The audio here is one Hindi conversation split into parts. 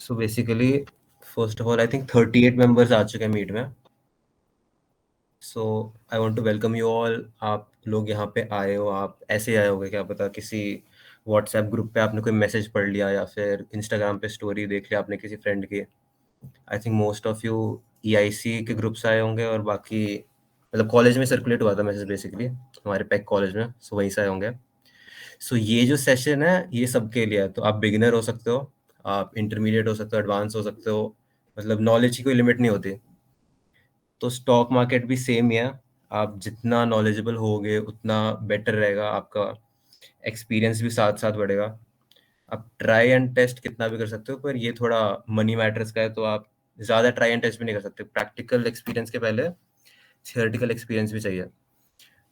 So basically first of all I think 38 members आ चुके हैं मीट में. So I want to welcome you all. आप लोग यहाँ पे आए हो, आप ऐसे आए होगे क्या पता किसी व्हाट्सएप ग्रुप पे आपने कोई मैसेज पढ़ लिया या फिर इंस्टाग्राम पे स्टोरी देख लिया आपने किसी फ्रेंड की. I think most of you EIC के ग्रुप से आए होंगे और बाकी मतलब कॉलेज में सर्कुलेट हुआ था मैसेज बेसिकली हमारे पैक कॉलेज में, सो वहीं से आए होंगे. सो ये जो सेशन है ये सबके लिए है. तो आप बिगिनर हो सकते हो, आप इंटरमीडिएट हो सकते हो, एडवांस हो सकते हो, मतलब नॉलेज की कोई लिमिट नहीं होती. तो स्टॉक मार्केट भी सेम ही है. आप जितना नॉलेजेबल होगे उतना बेटर रहेगा, आपका एक्सपीरियंस भी साथ साथ बढ़ेगा. आप ट्राई एंड टेस्ट कितना भी कर सकते हो, पर ये थोड़ा मनी मैटर्स का है, तो आप ज़्यादा ट्राई एंड टेस्ट भी नहीं कर सकते. प्रैक्टिकल एक्सपीरियंस के पहले थियोरेटिकल एक्सपीरियंस भी चाहिए.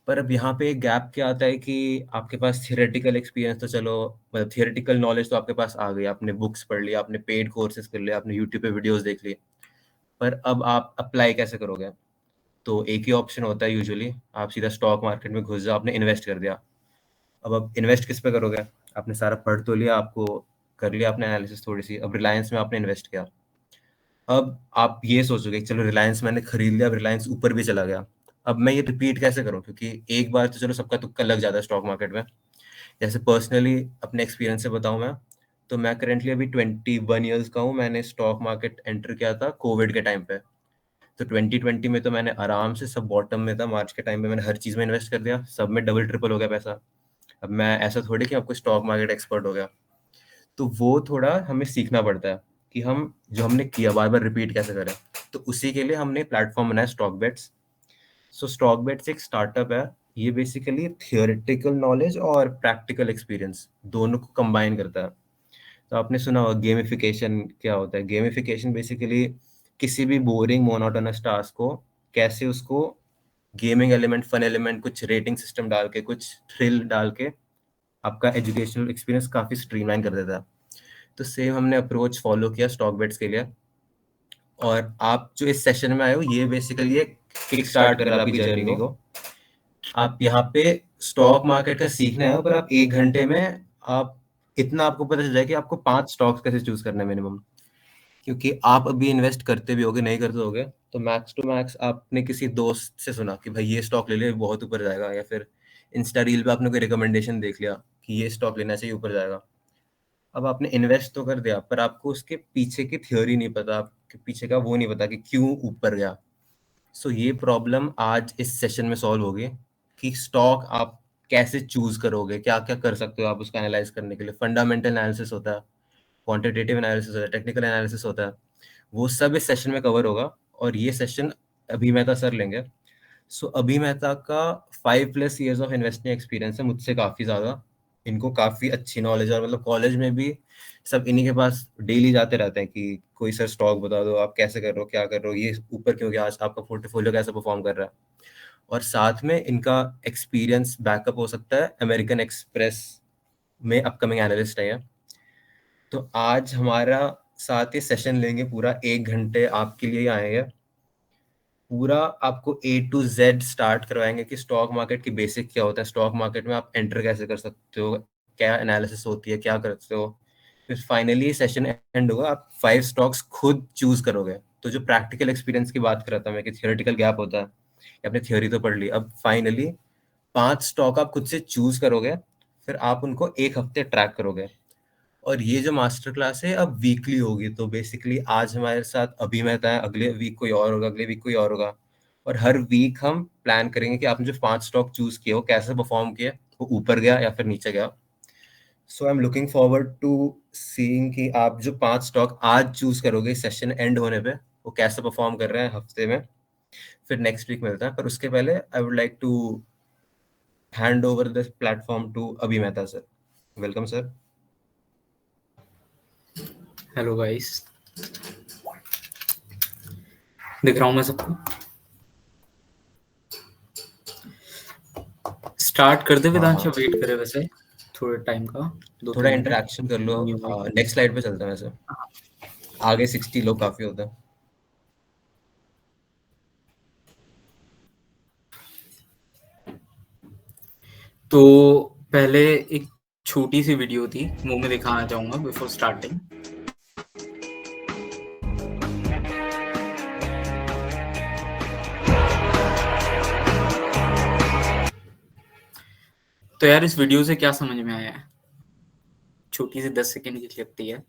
पर अब यहाँ पे एक गैप क्या आता है कि आपके पास थियोरेटिकल एक्सपीरियंस तो चलो, मतलब थियोरेटिकल नॉलेज तो आपके पास आ गई, आपने बुक्स पढ़ लिया, आपने पेड कोर्सेज कर लिया, आपने यूट्यूब पे वीडियोस देख ली, पर अब आप अप्लाई कैसे करोगे? तो एक ही ऑप्शन होता है यूजुअली, आप सीधा स्टॉक मार्केट में घुस जाओ, आपने इन्वेस्ट कर दिया. अब इन्वेस्ट किस पे करोगे? आपने सारा पढ़ तो लिया, आपको कर लिया आपने एनालिसिस थोड़ी सी, अब रिलायंस में आपने इन्वेस्ट किया. अब आप ये सोचोगे चलो रिलायंस मैंने खरीद लिया, अब रिलायंस ऊपर भी चला गया, अब मैं ये रिपीट कैसे करूं? क्योंकि एक बार तो चलो सबका तुक्का लग जाता है स्टॉक मार्केट में. जैसे पर्सनली अपने एक्सपीरियंस से बताऊं मैं, तो मैं करेंटली अभी 21 ईयर्स का हूँ. मैंने स्टॉक मार्केट एंटर किया था कोविड के टाइम पे. तो 2020 में तो मैंने आराम से, सब बॉटम में था, मार्च के टाइम पे मैंने हर चीज़ में इन्वेस्ट कर दिया, सब में डबल ट्रिपल हो गया पैसा. अब मैं ऐसा थोड़ी कि आपको स्टॉक मार्केट एक्सपर्ट हो गया. तो वो थोड़ा हमें सीखना पड़ता है कि हम जो हमने किया बार बार रिपीट कैसे करें. तो उसी के लिए हमने प्लेटफॉर्म बनाया stock bets. So stock bets एक स्टार्टअप है. ये बेसिकली थियोरेटिकल नॉलेज और प्रैक्टिकल एक्सपीरियंस दोनों को कंबाइन करता है. तो आपने सुना होगा गेमिफिकेशन. क्या होता है गेमिफिकेशन? बेसिकली किसी भी बोरिंग मोनोटोनस टास्क को कैसे उसको गेमिंग एलिमेंट, फन एलिमेंट, कुछ रेटिंग सिस्टम डाल के, कुछ थ्रिल डाल के आपका एजुकेशनल एक्सपीरियंस काफी स्ट्रीमलाइन कर देता है. तो सेम हमने अप्रोच फॉलो किया स्टॉक बेट्स के लिए. और आप जो इस सेशन में आए हो ये बेसिकली एक किक स्टार्ट कर रहा है आपकी जर्नी को. आप यहाँ पे स्टॉक मार्केट का सीखना है, पर आप 1 घंटे में आप इतना आपको पता चल जाए कि आपको 5 स्टॉक्स कैसे चूज करना है मिनिमम. क्योंकि आप अभी इन्वेस्ट करते भी होगे, नहीं करते होगे, तो मैक्स टू मैक्स आपने किसी दोस्त से सुना कि भाई ये स्टॉक ले ले बहुत ऊपर जाएगा, या फिर इंस्टा रील पे आपने कोई रिकमेंडेशन देख लिया कि ये स्टॉक लेना चाहिए ऊपर जाएगा. अब आपने इन्वेस्ट तो कर दिया, पर आपको उसके पीछे की थ्योरी नहीं पता, आपके पीछे का वो नहीं पता कि क्यों ऊपर गया. सो ये प्रॉब्लम आज इस सेशन में सॉल्व होगी कि स्टॉक आप कैसे चूज करोगे, क्या क्या कर सकते हो आप उसका एनालाइज करने के लिए. फंडामेंटल एनालिसिस होता है, क्वांटिटेटिव एनालिसिस होता है, टेक्निकल एनालिसिस होता है, वो सब इस सेशन में कवर होगा. और ये सेशन अभी मेहता सर लेंगे. सो अभी मेहता का 5+ ईयर्स ऑफ इन्वेस्टिंग एक्सपीरियंस है, मुझसे काफ़ी ज़्यादा. इनको काफ़ी अच्छी नॉलेज है, और मतलब कॉलेज में भी सब इन्हीं के पास डेली जाते रहते हैं कि कोई सर स्टॉक बता दो, आप कैसे कर रहे हो, क्या कर रहे हो, ये ऊपर क्यों गया आज, आपका पोर्टफोलियो कैसे परफॉर्म कर रहा है. और साथ में इनका एक्सपीरियंस बैकअप हो सकता है अमेरिकन एक्सप्रेस में अपकमिंग एनालिस्ट है ये. तो आज हमारा साथ ही सेशन लेंगे, पूरा 1 घंटे आपके लिए ही आएंगे. पूरा आपको A to Z स्टार्ट करवाएंगे कि स्टॉक मार्केट की बेसिक क्या होता है, स्टॉक मार्केट में आप एंटर कैसे कर सकते हो, क्या एनालिसिस होती है, क्या करते हो. फिर फाइनली सेशन एंड होगा, आप 5 स्टॉक्स खुद चूज करोगे. तो जो प्रैक्टिकल एक्सपीरियंस की बात कर रहा था मैं कि थियोरेटिकल गैप होता है, आपने थ्योरी तो पढ़ ली, अब फाइनली 5 स्टॉक आप खुद से चूज करोगे, फिर आप उनको 1 हफ्ते ट्रैक करोगे. और ये जो मास्टर क्लास है अब वीकली होगी. तो बेसिकली आज हमारे साथ अभी मेहता है, अगले वीक कोई और होगा, अगले वीक कोई और होगा. और हर वीक हम प्लान करेंगे कि आपने जो 5 स्टॉक चूज किए वो कैसे परफॉर्म किए, वो ऊपर गया या फिर नीचे गया. So I am looking forward to seeing कि आप जो 5 स्टॉक आज चूज करोगे सेशन एंड होने पे वो कैसे परफॉर्म कर रहे हैं हफ्ते में. फिर नेक्स्ट वीक मिलता है, पर उसके पहले I would like to hand over this platform to Abhi Mehta sir. Welcome sir. Hello guys, दिख रहा हूँ मैं सबको? स्टार्ट कर दे विदांश, वेट करे वैसे थोड़े टाइम का, थोड़ा 2-3 मिनट. इंटरेक्शन कर लो. नेक्स्ट स्लाइड पे चलते हैं. वैसे आगे 60 लोग काफी होते हैं. तो पहले एक छोटी सी वीडियो थी, वो मैं दिखाना चाहूंगा बिफोर स्टार्टिंग. तो यार इस वीडियो से क्या समझ में आया है? छोटी सी 10 सेकंड की क्लिप थी है,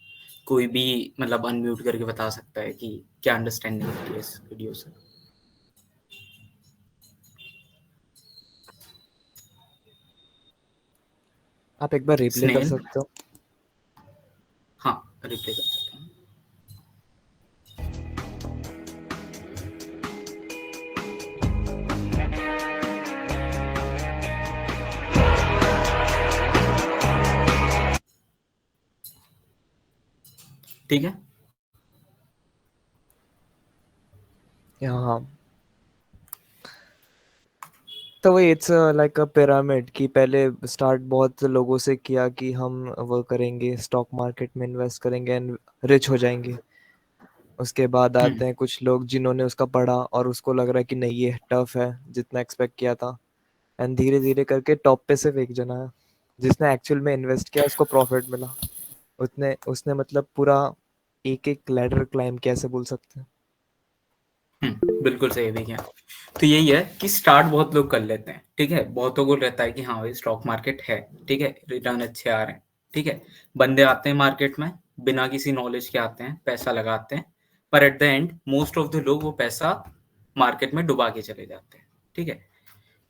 कोई भी मतलब अनम्यूट करके बता सकता है कि क्या अंडरस्टैंडिंग होती है इस वीडियो से। आप एक बार रिप्ले कर स्नेहल, सकते हो? हाँ रिप्ले कर सकता हूँ। ठीक है, हाँ, तो वो इट्स लाइक अ पिरामिड कि पहले स्टार्ट बहुत लोगों से किया कि हम वो करेंगे, स्टॉक मार्केट में इन्वेस्ट करेंगे एंड रिच हो जाएंगे। उसके बाद आते हैं कुछ लोग जिन्होंने उसका पढ़ा और उसको लग रहा है कि नहीं ये टफ है जितना एक्सपेक्ट किया था, एंड धीरे धीरे करके टॉप पे सिर्फ एक जना है जिसने एक्चुअल में इन्वेस्ट किया, उसको प्रॉफिट मिला। उसने उसने मतलब पूरा एक एक लैडर क्लाइम कैसे बोल सकते हैं। बिल्कुल सही भैया। तो यही है कि स्टार्ट बहुत लोग कर लेते हैं, ठीक है, बहुतों को रहता है कि हाँ भाई स्टॉक मार्केट है, ठीक है, रिटर्न अच्छे आ रहे हैं, ठीक है। बंदे आते हैं मार्केट में बिना किसी नॉलेज के आते हैं, पैसा लगाते हैं, पर at the end most of the लोग वो पैसा मार्केट में डुबा के चले जाते हैं, ठीक है।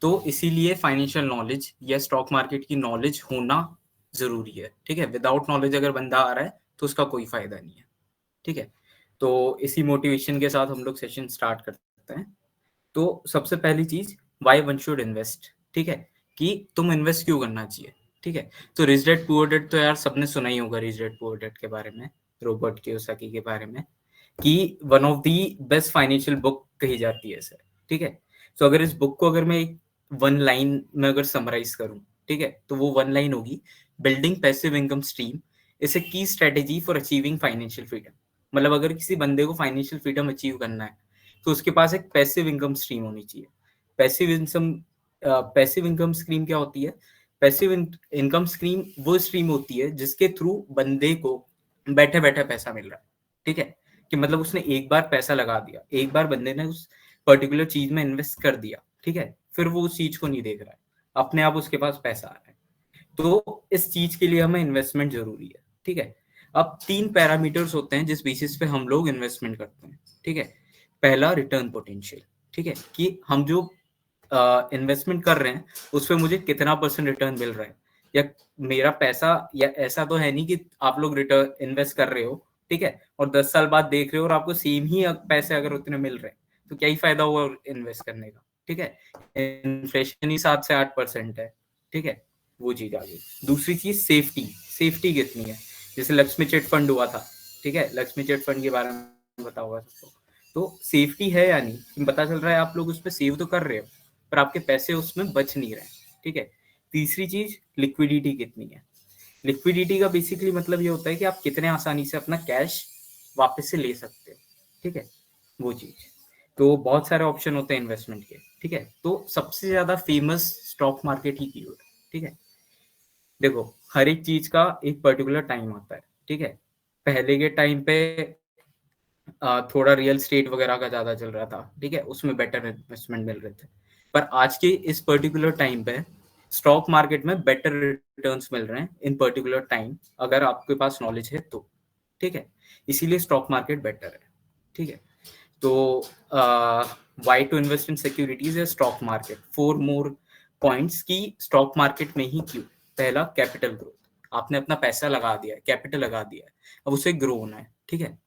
तो इसीलिए फाइनेंशियल नॉलेज या स्टॉक मार्केट की नॉलेज होना जरूरी है, ठीक है। विदाउट नॉलेज अगर बंदा आ रहा है तो उसका कोई फायदा नहीं है, ठीक है। तो इसी मोटिवेशन के साथ हम लोग सेशन स्टार्ट करते हैं। तो सबसे पहली चीज, वाई वन शुड इन्वेस्ट, ठीक है, कि तुम इन्वेस्ट क्यों करना चाहिए, ठीक है। तो रिच डैड पुअर डैड तो यार सबने सुना ही होगा, रिच डैड पुअर डैड के बारे में, रॉबर्ट कियोसाकी के बारे में, कि one of the best financial book कही जाती है सर, ठीक है। तो अगर इस बुक को अगर मैं वन लाइन में अगर समराइज करूं, ठीक है, तो वो वन लाइन होगी, building passive income stream is a key strategy for achieving financial freedom. मतलब अगर किसी बंदे को फाइनेंशियल फ्रीडम अचीव करना है तो उसके पास एक पैसिव इनकम स्ट्रीम होनी चाहिए। Passive income passive income stream क्या होती है? पैसिव इनकम स्ट्रीम वो स्ट्रीम होती है जिसके थ्रू बंदे को बैठे बैठे पैसा मिल रहा है, ठीक है। कि मतलब उसने एक बार पैसा लगा दिया, एक बार बंदे ने उस पर्टिकुलर चीज में इन्वेस्ट कर दिया, ठीक है, फिर वो उस चीज को नहीं देख रहा है, अपने आप उसके पास पैसा आ रहा है। तो इस चीज के लिए हमें इन्वेस्टमेंट जरूरी है, ठीक है। अब 3 पैरामीटर्स होते हैं जिस बेसिस पे हम लोग इन्वेस्टमेंट करते हैं, ठीक है। पहला रिटर्न पोटेंशियल, ठीक है, कि हम जो इन्वेस्टमेंट कर रहे हैं उस पर मुझे कितना % रिटर्न मिल रहा है, या मेरा पैसा, या ऐसा तो है नहीं कि आप लोग रिटर्न इन्वेस्ट कर रहे हो, ठीक है, और 10 साल बाद देख रहे हो और आपको सेम ही पैसे अगर उतने मिल रहे हैं तो क्या ही फायदा हुआ इन्वेस्ट करने का, ठीक है। इन्फ्लेशन ही 7 से 8% है, ठीक है, वो चीज आ गई। दूसरी चीज सेफ्टी, सेफ्टी कितनी है? जैसे लक्ष्मी चिट फंड हुआ था, ठीक है, लक्ष्मी चिट फंड के बारे में पता होगा सबको। तो सेफ्टी है, यानी पता चल रहा है आप लोग उस पर सेव तो कर रहे हो पर आपके पैसे उसमें बच नहीं रहे, ठीक है। तीसरी चीज लिक्विडिटी कितनी है? लिक्विडिटी का बेसिकली मतलब ये होता है कि आप कितने आसानी से अपना कैश वापस से ले सकते हो, ठीक है, वो चीज। तो बहुत सारे ऑप्शन होते हैं इन्वेस्टमेंट के, ठीक है। तो सबसे ज्यादा फेमस स्टॉक मार्केट ही की है, ठीक है। देखो हर एक चीज का एक पर्टिकुलर टाइम आता है, ठीक है। पहले के टाइम पे थोड़ा रियल स्टेट वगैरह का ज्यादा चल रहा था, ठीक है, उसमें बेटर इन्वेस्टमेंट मिल रहे थे। पर आज के इस पर्टिकुलर टाइम पे स्टॉक मार्केट में बेटर रिटर्न्स मिल रहे हैं इन पर्टिकुलर टाइम, अगर आपके पास नॉलेज है तो, ठीक है। इसीलिए स्टॉक मार्केट बेटर है, ठीक है। तो why to invest in securities या स्टॉक मार्केट, 4 मोर पॉइंट्स की स्टॉक मार्केट में ही क्यों। पहला, कैपिटल ग्रोथ, आपने अपना पैसा लगा दिया है, कैपिटल लगा दिया है, अब उसे ग्रो होना है, ठीक है।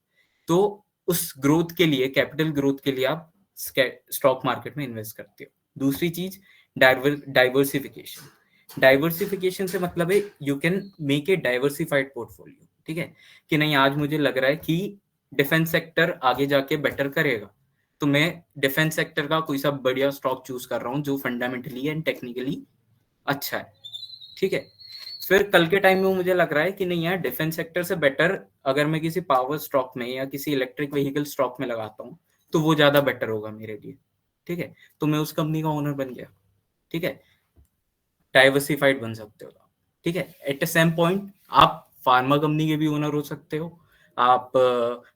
तो उस ग्रोथ के लिए, कैपिटल ग्रोथ के लिए आप स्टॉक मार्केट में इन्वेस्ट करते हो। दूसरी चीज, डाइवर्सिफिकेशन। डाइवर्सिफिकेशन से मतलब है you can make a diversified portfolio, ठीक है। कि नहीं आज मुझे लग रहा है कि डिफेंस सेक्टर आगे जाके बेटर करेगा, तो मैं डिफेंस सेक्टर का कोई सा बढ़िया स्टॉक चूज कर रहा हूँ जो फंडामेंटली एंड टेक्निकली अच्छा है, ठीक है। फिर कल के टाइम में मुझे लग रहा है कि नहीं यार, डिफेंस सेक्टर से बेटर अगर मैं किसी पावर स्टॉक में या किसी इलेक्ट्रिक व्हीकल स्टॉक में लगाता हूँ तो वो ज्यादा बेटर होगा मेरे लिए, ठीक है। तो मैं उस कंपनी का ओनर बन गया, ठीक है। डाइवर्सिफाइड बन सकते हो, ठीक है। एट द सेम पॉइंट आप फार्मा कंपनी के भी ओनर हो सकते हो, आप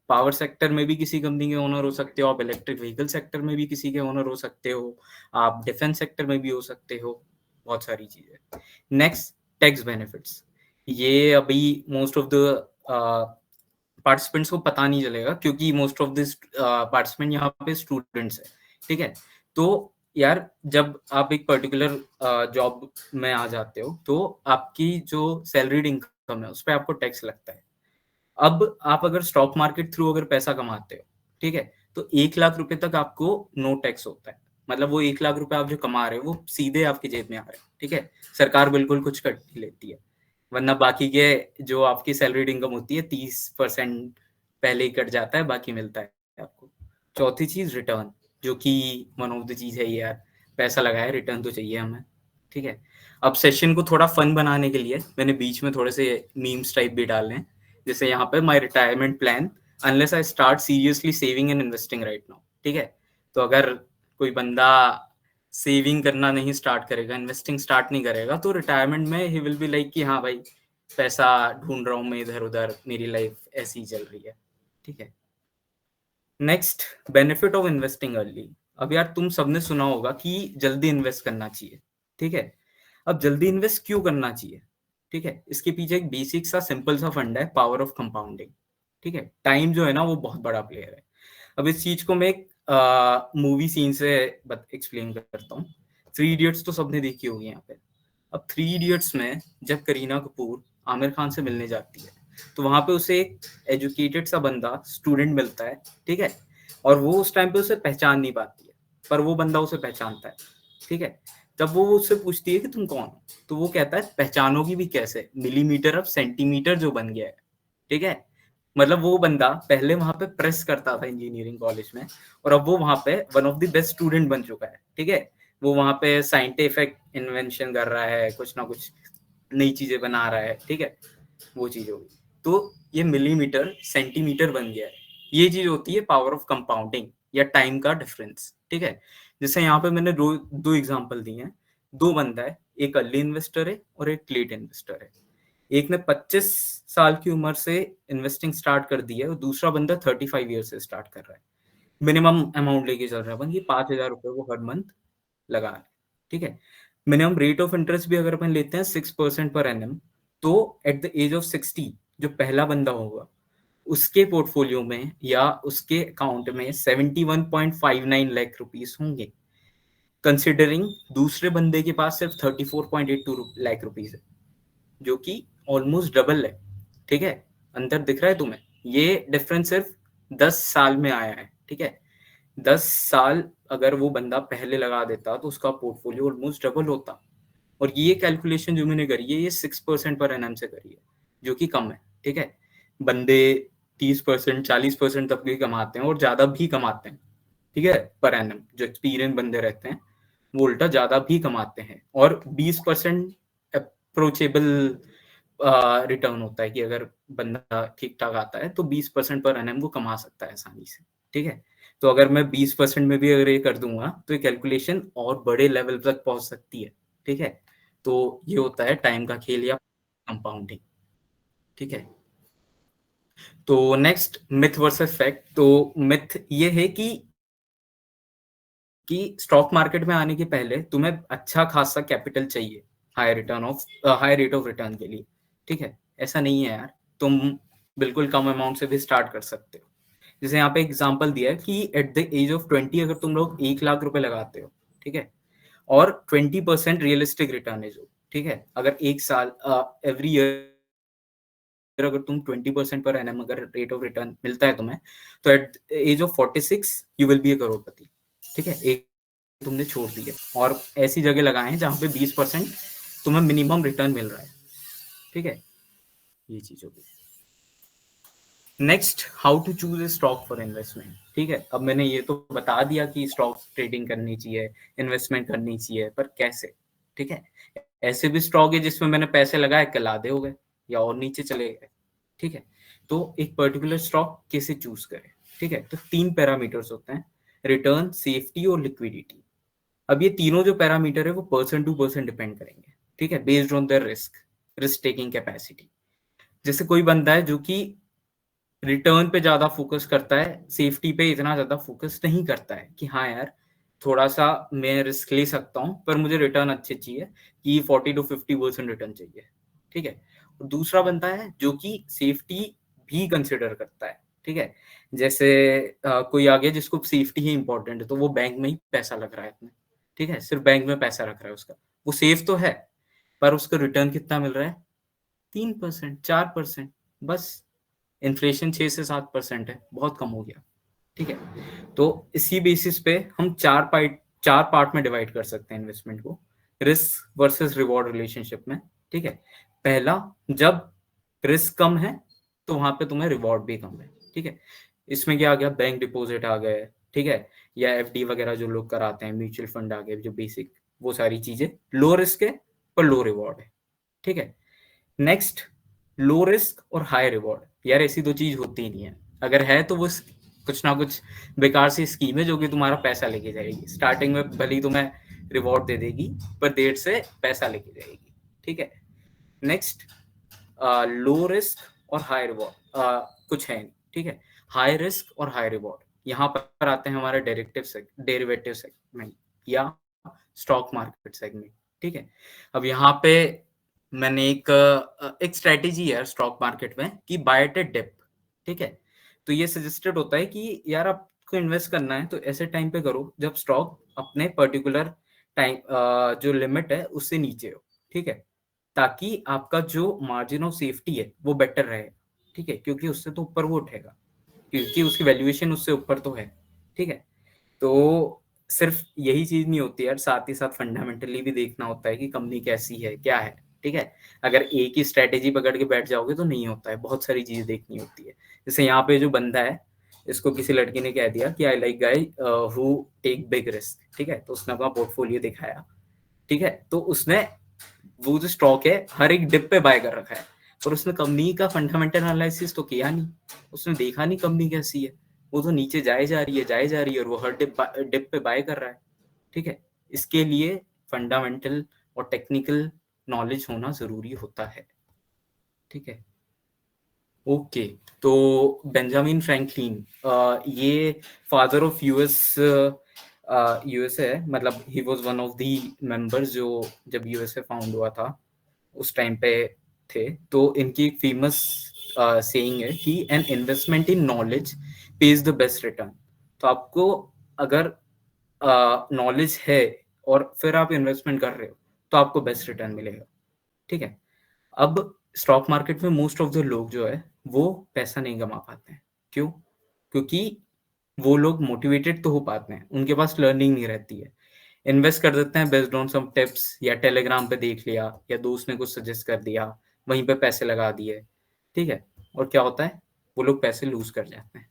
पावर सेक्टर में भी किसी कंपनी के ओनर हो सकते हो, आप इलेक्ट्रिक व्हीकल सेक्टर में भी किसी के ओनर हो सकते हो, आप डिफेंस सेक्टर में भी हो सकते हो, बहुत सारी चीजें। Next, tax benefits. ये अभी मोस्ट ऑफ द पार्टिसिपेंट्स को पता नहीं चलेगा, क्योंकि मोस्ट ऑफ दिस पार्टिसिपेंट यहाँ पे स्टूडेंट्स है, ठीक है। तो यार जब आप एक पर्टिकुलर जॉब में आ जाते हो तो आपकी जो सैलरीड इनकम है उस पर आपको टैक्स लगता है। अब आप अगर स्टॉक मार्केट थ्रू अगर पैसा कमाते हो, ठीक है, तो 1 लाख रुपए तक आपको नो टैक्स होता है। मतलब वो 1 लाख रुपए आप जो कमा रहे हो वो सीधे आपकी जेब में आ रहे हैं, ठीक है। सरकार बिल्कुल कुछ कट नहीं लेती है, वरना बाकी के जो आपकी सैलरीड इनकम होती है 30% पहले ही कट जाता है, बाकी मिलता है आपको। चौथी चीज, रिटर्न, जो कि वन ऑफ द चीज है यार, पैसा लगाया रिटर्न तो चाहिए हमें, ठीक है। अब सेशन को थोड़ा फन बनाने के लिए मैंने बीच में थोड़े से मीम्स टाइप भी डाले हैं, जैसे यहाँ पे माई retirement plan unless I start seriously saving and investing right now, ठीक है। तो अगर कोई बंदा सेविंग करना नहीं स्टार्ट करेगा, इन्वेस्टिंग स्टार्ट नहीं करेगा, तो रिटायरमेंट में ही विल बी लाइक कि हाँ भाई पैसा ढूंढ रहा हूँ मैं इधर उधर, मेरी लाइफ ऐसी ही चल रही है, ठीक है। Next, benefit of investing early. अब यार तुम सबने सुना होगा कि जल्दी इन्वेस्ट करना चाहिए, ठीक है। अब जल्दी इन्वेस्ट क्यों करना चाहिए, ठीक है, इसके पीछे एक बेसिक सा सिंपल सा फंड है, पावर ऑफ कंपाउंडिंग, ठीक है। टाइम जो है ना वो बहुत बड़ा प्लेयर है। अब इस चीज को मैं एक मूवी सीन से एक्सप्लेन करता हूँ। 3 इडियट्स तो सबने देखी होगी यहाँ पे। अब 3 इडियट्स में जब करीना कपूर आमिर खान से मिलने जाती है तो वहां पे उसे एक एजुकेटेड सा बंदा स्टूडेंट मिलता है, ठीक है, और वो उस टाइम पे उसे पहचान नहीं पाती है, पर वो बंदा उसे पहचानता है, ठीक है। तब वो उससे पूछती है कि तुम कौन हो, तो वो कहता है पहचानोगी भी कैसे, मिलीमीटर अब सेंटीमीटर जो बन गया है, ठीक है। मतलब वो बंदा पहले वहां पे प्रेस करता था इंजीनियरिंग कॉलेज में, और अब वो वहां पे one of the best student बन चुका है, ठीक है। वो वहां पे साइंटिफिक इन्वेंशन कर रहा है, कुछ ना कुछ नई चीजें बना रहा है, ठीक है। वो चीज होगी, तो ये मिलीमीटर सेंटीमीटर बन गया है। ये चीज होती है पावर ऑफ कंपाउंडिंग या टाइम का डिफरेंस, ठीक है। जैसे यहाँ पे मैंने दो एग्जांपल दिए हैं। दो बंदा है, एक अर्ली इन्वेस्टर है और एक लेट इन्वेस्टर है। एक ने 25 साल की उम्र से इन्वेस्टिंग स्टार्ट कर दी है और दूसरा बंदा 35 ईयर से स्टार्ट कर रहा है। मिनिमम अमाउंट लेके चल रहा है अपन, ये 5,000 रुपए वो हर मंथ लगा रहे हैं, ठीक है। मिनिमम रेट ऑफ इंटरेस्ट भी अगर अपन लेते हैं 6% पर एनएम, तो एट द एज ऑफ 60 जो पहला बंदा होगा उसके पोर्टफोलियो में या उसके अकाउंट में 71.59 लाख रुपीस होंगे, कंसिडरिंग दूसरे बंदे के पास सिर्फ 34.82 लाख रुपीस है, जो कि ऑलमोस्ट डबल है, ठीक है। अंतर दिख रहा है तुम्हें? ये डिफरेंस सिर्फ 10 साल में आया है, ठीक है। 10 साल अगर वो बंदा पहले लगा देता तो उसका पोर्टफोलियो ऑलमोस्ट डबल होता। और ये कैलकुलेशन जो मैंने करी है ये 6% पर एनएम से करी है, जो कि कम है, ठीक है। बंदे 30% 40% तक भी कमाते हैं और ज्यादा भी कमाते हैं, ठीक है, पर एनएम। जो एक्सपीरियंस बंदे रहते हैं वो उल्टा ज्यादा भी कमाते हैं, और 20% अप्रोचेबल रिटर्न होता है कि अगर बंदा ठीक ठाक आता है तो 20% पर एनएम वो कमा सकता है आसानी से, ठीक है। तो अगर मैं 20% में भी अगर ये कर दूंगा तो ये कैलकुलेशन और बड़े लेवल तक पहुंच सकती है, ठीक है। तो ये होता है टाइम का खेल या कंपाउंडिंग, ठीक है। तो नेक्स्ट, मिथ वर्सेस फैक्ट। तो मिथ ये है कि स्टॉक मार्केट में आने के पहले तुम्हें अच्छा खासा कैपिटल चाहिए हाई रेट ऑफ रिटर्न के लिए, ठीक है। ऐसा नहीं है यार, तुम बिल्कुल कम अमाउंट से भी स्टार्ट कर सकते हो। जैसे यहाँ पे एग्जांपल दिया है कि एट द एज ऑफ 20 अगर तुम लोग 1 लाख रुपए लगाते हो, ठीक है, और 20% रियलिस्टिक रिटर्न है जो, ठीक है। अगर एक साल एवरी ईयर अगर तुम 20% पर एनएम अगर रेट ऑफ रिटर्न मिलता है तुम्हें, तो at age of 46 you will be a crorepati, ठीक है। एक तुमने छोड़ दिया, और ऐसी जगह लगाए हैं जहां पे 20% तुम्हें मिनिमम रिटर्न मिल रहा है, ठीक है। ये चीज होगी। Next, how to choose a stock for investment, ठीक है। अब मैंने ये तो बता दिया कि स्टॉक ट्रेडिंग करनी चाहिए, इन्वेस्टमेंट करनी चाहिए, पर कैसे, ठीक है। ऐसे भी स्टॉक है जिसमें मैंने पैसे लगाए, कल आधे हो गए या और नीचे चले गए, ठीक है। तो एक पर्टिकुलर स्टॉक कैसे चूज करें, ठीक है। तो 3 पैरामीटर्स होते हैं, रिटर्न, सेफ्टी और लिक्विडिटी। अब ये तीनों जो पैरामीटर है वो पर्सन टू पर्सन डिपेंड करेंगे, ठीक है, based on the risk taking capacity. जैसे कोई बंदा है जो कि रिटर्न पे ज्यादा फोकस करता है, सेफ्टी पे इतना ज्यादा फोकस नहीं करता है कि हाँ यार थोड़ा सा मैं रिस्क ले सकता हूँ पर मुझे रिटर्न अच्छे चाहिए कि 40 to 50% रिटर्न चाहिए, ठीक है। और दूसरा बनता है जो कि सेफ्टी भी कंसिडर करता है, ठीक है। जैसे कोई आ गया जिसको सेफ्टी ही इंपॉर्टेंट है, तो वो बैंक में ही पैसा लग रहा है अपने, ठीक है, सिर्फ बैंक में पैसा रख रहा है उसका, वो सेफ तो है पर उसका रिटर्न कितना मिल रहा है, 3% 4%, बस। इन्फ्लेशन 6 से 7% है, बहुत कम हो गया, ठीक है। तो इसी बेसिस पे हम चार पार्ट में डिवाइड कर सकते हैं इन्वेस्टमेंट को, रिस्क वर्सेस रिवॉर्ड रिलेशनशिप में, ठीक है। पहला, जब रिस्क कम है तो वहां पे तुम्हें रिवॉर्ड भी कम है, ठीक है। इसमें क्या आ गया, बैंक डिपॉजिट आ गए, ठीक है, या एफडी वगैरह जो लोग कराते हैं, म्यूचुअल फंड आ गए, जो बेसिक वो सारी चीजें लो रिस्क है पर लो रिवॉर्ड है, ठीक है। नेक्स्ट, लो रिस्क और हाई रिवॉर्ड, यार ऐसी दो चीज होती ही नहीं है, अगर है तो वो कुछ ना कुछ बेकार सी स्कीम है जो कि तुम्हारा पैसा लेके जाएगी, स्टार्टिंग में भले ही तुम्हें रिवॉर्ड दे देगी पर देर से पैसा लेके जाएगी, ठीक है। नेक्स्ट, लो रिस्क और हाई रिवॉर्ड कुछ है नहीं, ठीक है। हाई रिस्क और हाई रिवॉर्ड, यहाँ पर आते हैं हमारे डेरिवेटिव सेगमेंट या स्टॉक मार्केट सेगमेंट, ठीक है। अब यहाँ पे मैंने एक स्ट्रेटेजी है स्टॉक मार्केट में कि बाय एट ए डिप, ठीक है। तो ये सजेस्टेड होता है कि यार आपको इन्वेस्ट करना है तो ऐसे टाइम पे करो जब स्टॉक अपने पर्टिकुलर टाइम जो लिमिट है उससे नीचे हो, ठीक है, ताकि आपका जो मार्जिन ऑफ सेफ्टी है वो बेटर रहे, ठीक है, क्योंकि उससे तो ऊपर वो उठेगा, क्योंकि उसकी वैल्यूएशन उससे ऊपर तो है, ठीक है। तो सिर्फ यही चीज नहीं होती यार, साथ ही साथ फंडामेंटली भी देखना होता है कि कंपनी कैसी है, क्या है, ठीक है। अगर एक ही स्ट्रेटेजी पकड़ के बैठ जाओगे तो नहीं होता है, बहुत सारी चीजें देखनी होती है। जैसे यहाँ पे जो बंदा है, इसको किसी लड़की ने कह दिया कि I like guy who take big risk, ठीक है, तो उसने अपना पोर्टफोलियो दिखाया, ठीक है, तो उसने वो जो स्टॉक है हर एक डिप पे बाय कर रखा है, पर उसने कंपनी का फंडामेंटल एनालिसिस तो किया नहीं, उसने देखा नहीं कंपनी कैसी है, वो तो नीचे जाए जा रही है और वो हर डिप पे बाय कर रहा है, ठीक है। इसके लिए फंडामेंटल और टेक्निकल नॉलेज होना जरूरी होता है, ठीक है। ओके, तो बेंजामिन फ्रैंकलिन, ये फादर ऑफ यूएसए है, मतलब he was one of the members जो जब यूएसए फाउंड हुआ था उस टाइम पे थे। तो इनकी एक फेमस सेइंग है कि an investment in knowledge page the best return. तो आपको अगर नॉलेज है और फिर आप इन्वेस्टमेंट कर रहे हो तो आपको बेस्ट रिटर्न मिलेगा, ठीक है। अब स्टॉक मार्केट में मोस्ट ऑफ द लोग जो है वो पैसा नहीं कमा पाते हैं, क्यों? क्योंकि वो लोग मोटिवेटेड तो हो पाते हैं, उनके पास लर्निंग नहीं रहती है, इन्वेस्ट कर देते हैं बेस्ड ऑन सम टिप्स, या टेलीग्राम पे देख लिया या दोस्त ने कुछ सजेस्ट कर दिया, वहीं पे पैसे लगा दिए, ठीक है, और क्या होता है, वो लोग पैसे लूज कर जाते हैं।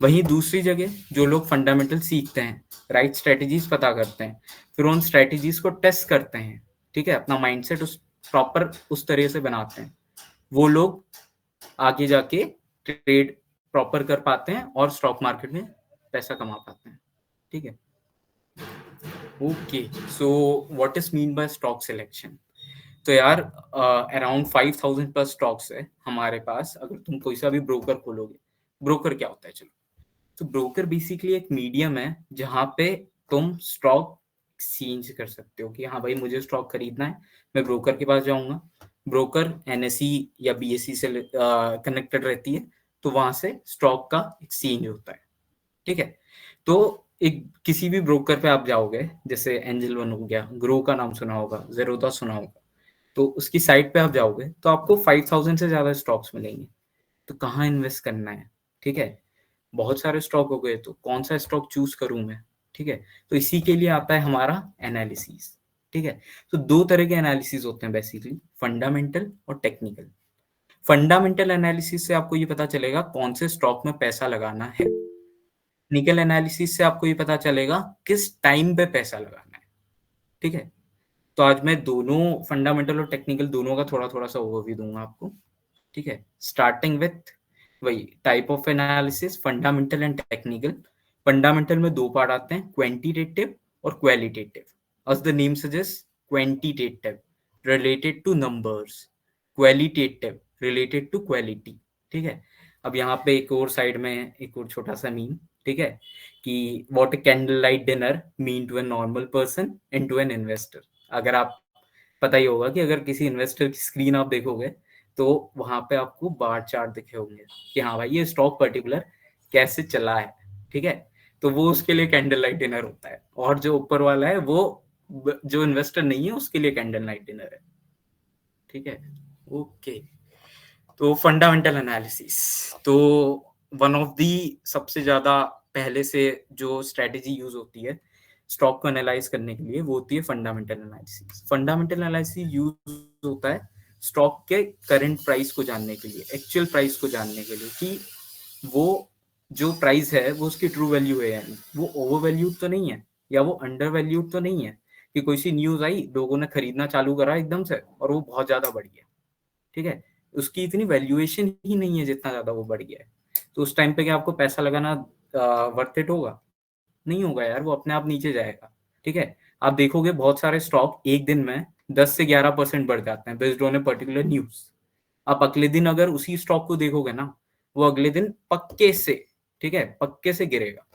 वहीं दूसरी जगह जो लोग फंडामेंटल सीखते हैं, राइट स्ट्रेटजीज पता करते हैं, फिर उन स्ट्रेटजीज को टेस्ट करते हैं, ठीक है, अपना माइंडसेट उस प्रॉपर उस तरह से बनाते हैं, वो लोग आगे जाके ट्रेड प्रॉपर कर पाते हैं और स्टॉक मार्केट में पैसा कमा पाते हैं, ठीक है। Okay, so what is mean by stock selection? तो यार अराउंड 5000 प्लस स्टॉक्स है हमारे पास, अगर तुम कोई सा भी ब्रोकर खोलोगे। ब्रोकर क्या होता है, चलो, तो ब्रोकर बेसिकली एक मीडियम है जहां पे तुम स्टॉक एक्सचेंज कर सकते हो कि हाँ भाई मुझे स्टॉक खरीदना है, मैं ब्रोकर के पास जाऊंगा, ब्रोकर एनएसई या बीएसई से कनेक्टेड रहती है, तो वहां से स्टॉक का एक्सचेंज होता है, ठीक है। तो एक किसी भी ब्रोकर पे आप जाओगे, जैसे एंजल वन हो गया, ग्रो का नाम सुना होगा, जेरोदा सुना होगा, तो उसकी साइट पे आप जाओगे तो आपको 5000 से ज्यादा स्टॉक्स मिलेंगे। तो कहाँ इन्वेस्ट करना है, ठीक है, बहुत सारे स्टॉक हो गए, तो कौन सा स्टॉक चूज करूं मैं, ठीक है। तो इसी के लिए आता है हमारा एनालिसिस, ठीक है। तो दो तरह के एनालिसिस होते हैं बेसिकली, फंडामेंटल और टेक्निकल। फंडामेंटल एनालिसिस से आपको ये पता चलेगा कौन से स्टॉक में पैसा लगाना है, टेक्निकल एनालिसिस से आपको ये पता चलेगा किस टाइम पे पैसा लगाना है, ठीक है। तो आज मैं दोनों फंडामेंटल और टेक्निकल दोनों का थोड़ा थोड़ा सा ओवरव्यू दूंगा आपको, ठीक है। स्टार्टिंग विथ वही type of analysis, fundamental and technical. Fundamental में दो पार्ट आते हैं, क्वांटिटेटिव और qualitative. As the name suggest, quantitative related to numbers, qualitative related to quality, ठीक है। अब यहाँ पे एक और साइड में एक और छोटा सा मीम, ठीक है, कि what a candle light dinner mean to a normal person and to an investor. अगर आप, पता ही होगा कि अगर किसी इन्वेस्टर की स्क्रीन आप देखोगे तो वहां पे आपको बार चार्ट दिखे होंगे कि हाँ भाई ये स्टॉक पर्टिकुलर कैसे चला है, ठीक है, तो वो उसके लिए कैंडल लाइट डिनर होता है। और जो ऊपर वाला है वो जो इन्वेस्टर नहीं है उसके लिए कैंडल लाइट डिनर है, ठीक है। ओके, तो फंडामेंटल एनालिसिस, तो वन ऑफ दी सबसे ज्यादा पहले से जो स्ट्रेटेजी यूज होती है स्टॉक को एनालाइज करने के लिए वो होती है fundamental analysis. Fundamental analysis use होता है स्टॉक के करंट प्राइस को जानने के लिए, एक्चुअल प्राइस को जानने के लिए कि वो जो प्राइस है वो उसकी ट्रू वैल्यू है, यानी वो ओवर वैल्यूड तो नहीं है या वो अंडर वैल्यूड तो नहीं है कि कोई सी न्यूज आई, लोगों ने खरीदना चालू करा एकदम से और वो बहुत ज्यादा बढ़ गया, ठीक है, उसकी इतनी वैल्यूएशन ही नहीं है जितना ज्यादा वो बढ़ गया है। तो उस टाइम पे क्या आपको पैसा लगाना वर्थ इट होगा? नहीं होगा यार, वो अपने आप नीचे जाएगा, ठीक है। आप देखोगे बहुत सारे स्टॉक एक दिन में 10 से 11% बढ़ जाते हैं based on a particular news. आप अगले दिन अगर उसी स्टॉक को देखोगे ना, वो अगले दिन पक्के से, ठीक है, पक्के से गिरेगा,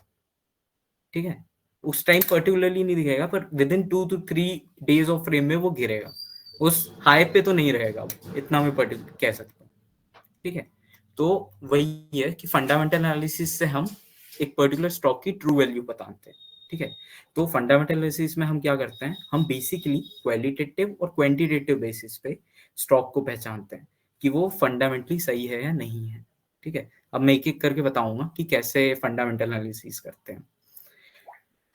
ठीक है। उस टाइम पर्टिकुलरली नहीं दिखेगा पर with in 2 to 3 days of frame में वो गिरेगा, उस हाई पे तो नहीं रहेगा, इतना मैं पर्टिकुलर कह सकता हूँ, ठीक है। तो वही है कि फंडामेंटल एनालिसिस से हम एक पर्टिकुलर स्टॉक की ट्रू वैल्यू बताते हैं, ठीक है। तो फंडामेंटल एनालिसिस में हम क्या करते हैं, हम बेसिकली क्वालिटेटिव और क्वांटिटेटिव बेसिस पे स्टॉक को पहचानते हैं कि वो फंडामेंटली सही है या नहीं है, ठीक है। अब मैं एक एक करके बताऊंगा कि कैसे फंडामेंटल एनालिसिस करते हैं।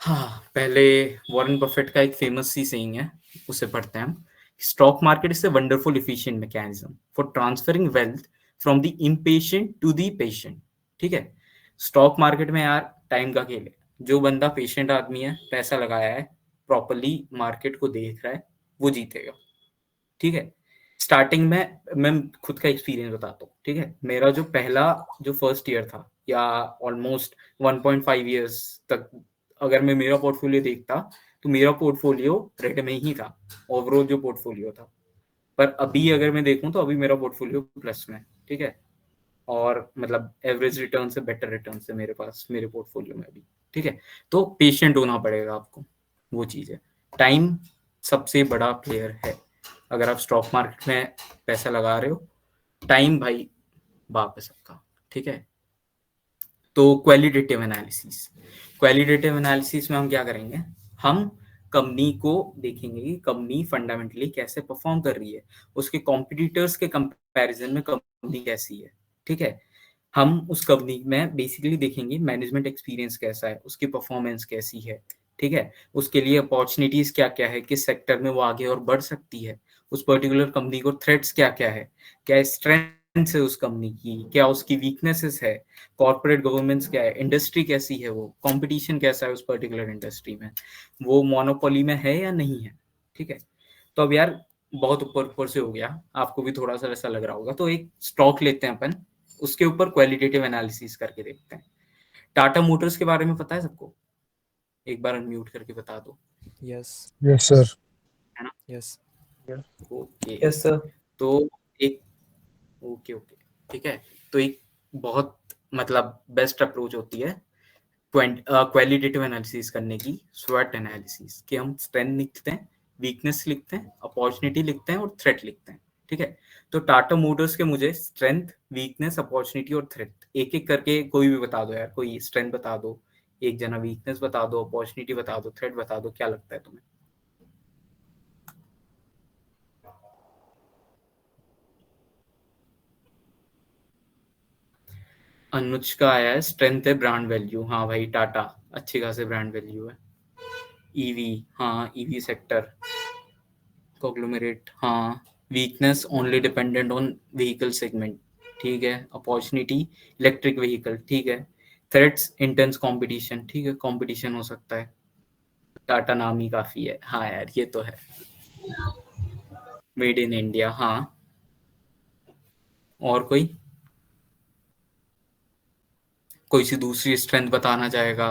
हाँ, पहले वॉरेन बफेट का एक फेमस सी सेइंग है, उसे पढ़ते हैं हम। Stock market is a wonderful efficient mechanism for transferring wealth from the impatient to the patient, ठीक है। स्टॉक मार्केट में यार टाइम का खेल है, जो बंदा पेशेंट आदमी है, पैसा लगाया है, प्रॉपरली मार्केट को देख रहा है, वो जीतेगा, ठीक है। स्टार्टिंग में मैं खुद का एक्सपीरियंस बताता हूँ, ठीक है। मेरा जो पहला जो फर्स्ट ईयर था या ऑलमोस्ट 1.5 ईयर्स तक अगर मैं मेरा पोर्टफोलियो देखता तो मेरा पोर्टफोलियो रेड में ही था, ओवरऑल जो पोर्टफोलियो था। पर अभी अगर मैं देखूं तो अभी मेरा पोर्टफोलियो प्लस में, ठीक है, और मतलब एवरेज रिटर्न से बेटर रिटर्न से मेरे पास मेरे पोर्टफोलियो में अभी, ठीक है। तो पेशेंट होना पड़ेगा आपको, वो चीज़ है। टाइम सबसे बड़ा प्लेयर है। अगर आप स्टॉक मार्केट में पैसा लगा रहे हो, टाइम भाई बाप है सबका, ठीक है। तो क्वालिटेटिव एनालिसिस, क्वालिटेटिव एनालिसिस में हम क्या करेंगे, हम कंपनी को देखेंगे कि कंपनी फंडामेंटली कैसे परफॉर्म कर रही है, उसके कॉम्पिटिटर्स के कंपैरिजन में कंपनी कैसी है, ठीक है। हम उस कंपनी में बेसिकली देखेंगे मैनेजमेंट एक्सपीरियंस कैसा है, उसकी परफॉर्मेंस कैसी है, ठीक है, उसके लिए अपॉर्चुनिटीज क्या क्या है, किस सेक्टर में वो आगे और बढ़ सकती है, उस पर्टिकुलर कंपनी को थ्रेट्स क्या क्या है, क्या स्ट्रेंथ्स है उस कंपनी की, क्या उसकी वीकनेसेस है, कॉर्पोरेट गवर्नेंस क्या है, इंडस्ट्री कैसी है, वो कंपटीशन कैसा है उस पर्टिकुलर इंडस्ट्री में, वो मोनोपोली में है या नहीं है, ठीक है। तो अब यार बहुत ऊपर ऊपर से हो गया, आपको भी थोड़ा सा वैसा लग रहा होगा, तो एक स्टॉक लेते हैं अपन, उसके ऊपर क्वालिटेटिव एनालिसिस करके देखते हैं। टाटा मोटर्स के बारे में पता है सबको? एक बार अनम्यूट करके बता दो। Yes yes sir. है ना? Yes okay, yes sir. तो एक, ओके ओके, ठीक है। तो एक बहुत मतलब बेस्ट अप्रोच होती है क्वालिटेटिव एनालिसिस करने की, स्वॉट एनालिसिस, कि हम स्ट्रेंथ लिखते हैं, वीकनेस लिखते हैं, अपॉर्चुनिटी लिखते हैं और थ्रेट लिखते हैं, ठीक है। तो टाटा मोटर्स के मुझे स्ट्रेंथ, वीकनेस, अपॉर्चुनिटी और थ्रेट एक एक करके कोई भी बता दो यार, कोई स्ट्रेंथ बता दो, एक जना वीकनेस बता दो, अपॉर्चुनिटी बता दो, थ्रेट बता दो, क्या लगता है तुम्हें? अनुज का आया है स्ट्रेंथ है ब्रांड वैल्यू, हाँ भाई टाटा अच्छी खासे ब्रांड वैल्यू है। ईवी, हाँ ईवी सेक्टर कॉन्ग्लोमरेट, हाँ। Weakness only dependent on vehicle segment, ठीक है। अपॉर्चुनिटी इलेक्ट्रिक व्हीकल, ठीक है। थ्रेट्स इंटेंस कंपटीशन, ठीक है, कंपटीशन हो सकता है, टाटा नाम ही काफी है, हाँ यार ये तो है। मेड इन इंडिया, हाँ। और कोई सी दूसरी स्ट्रेंथ बताना चाहेगा?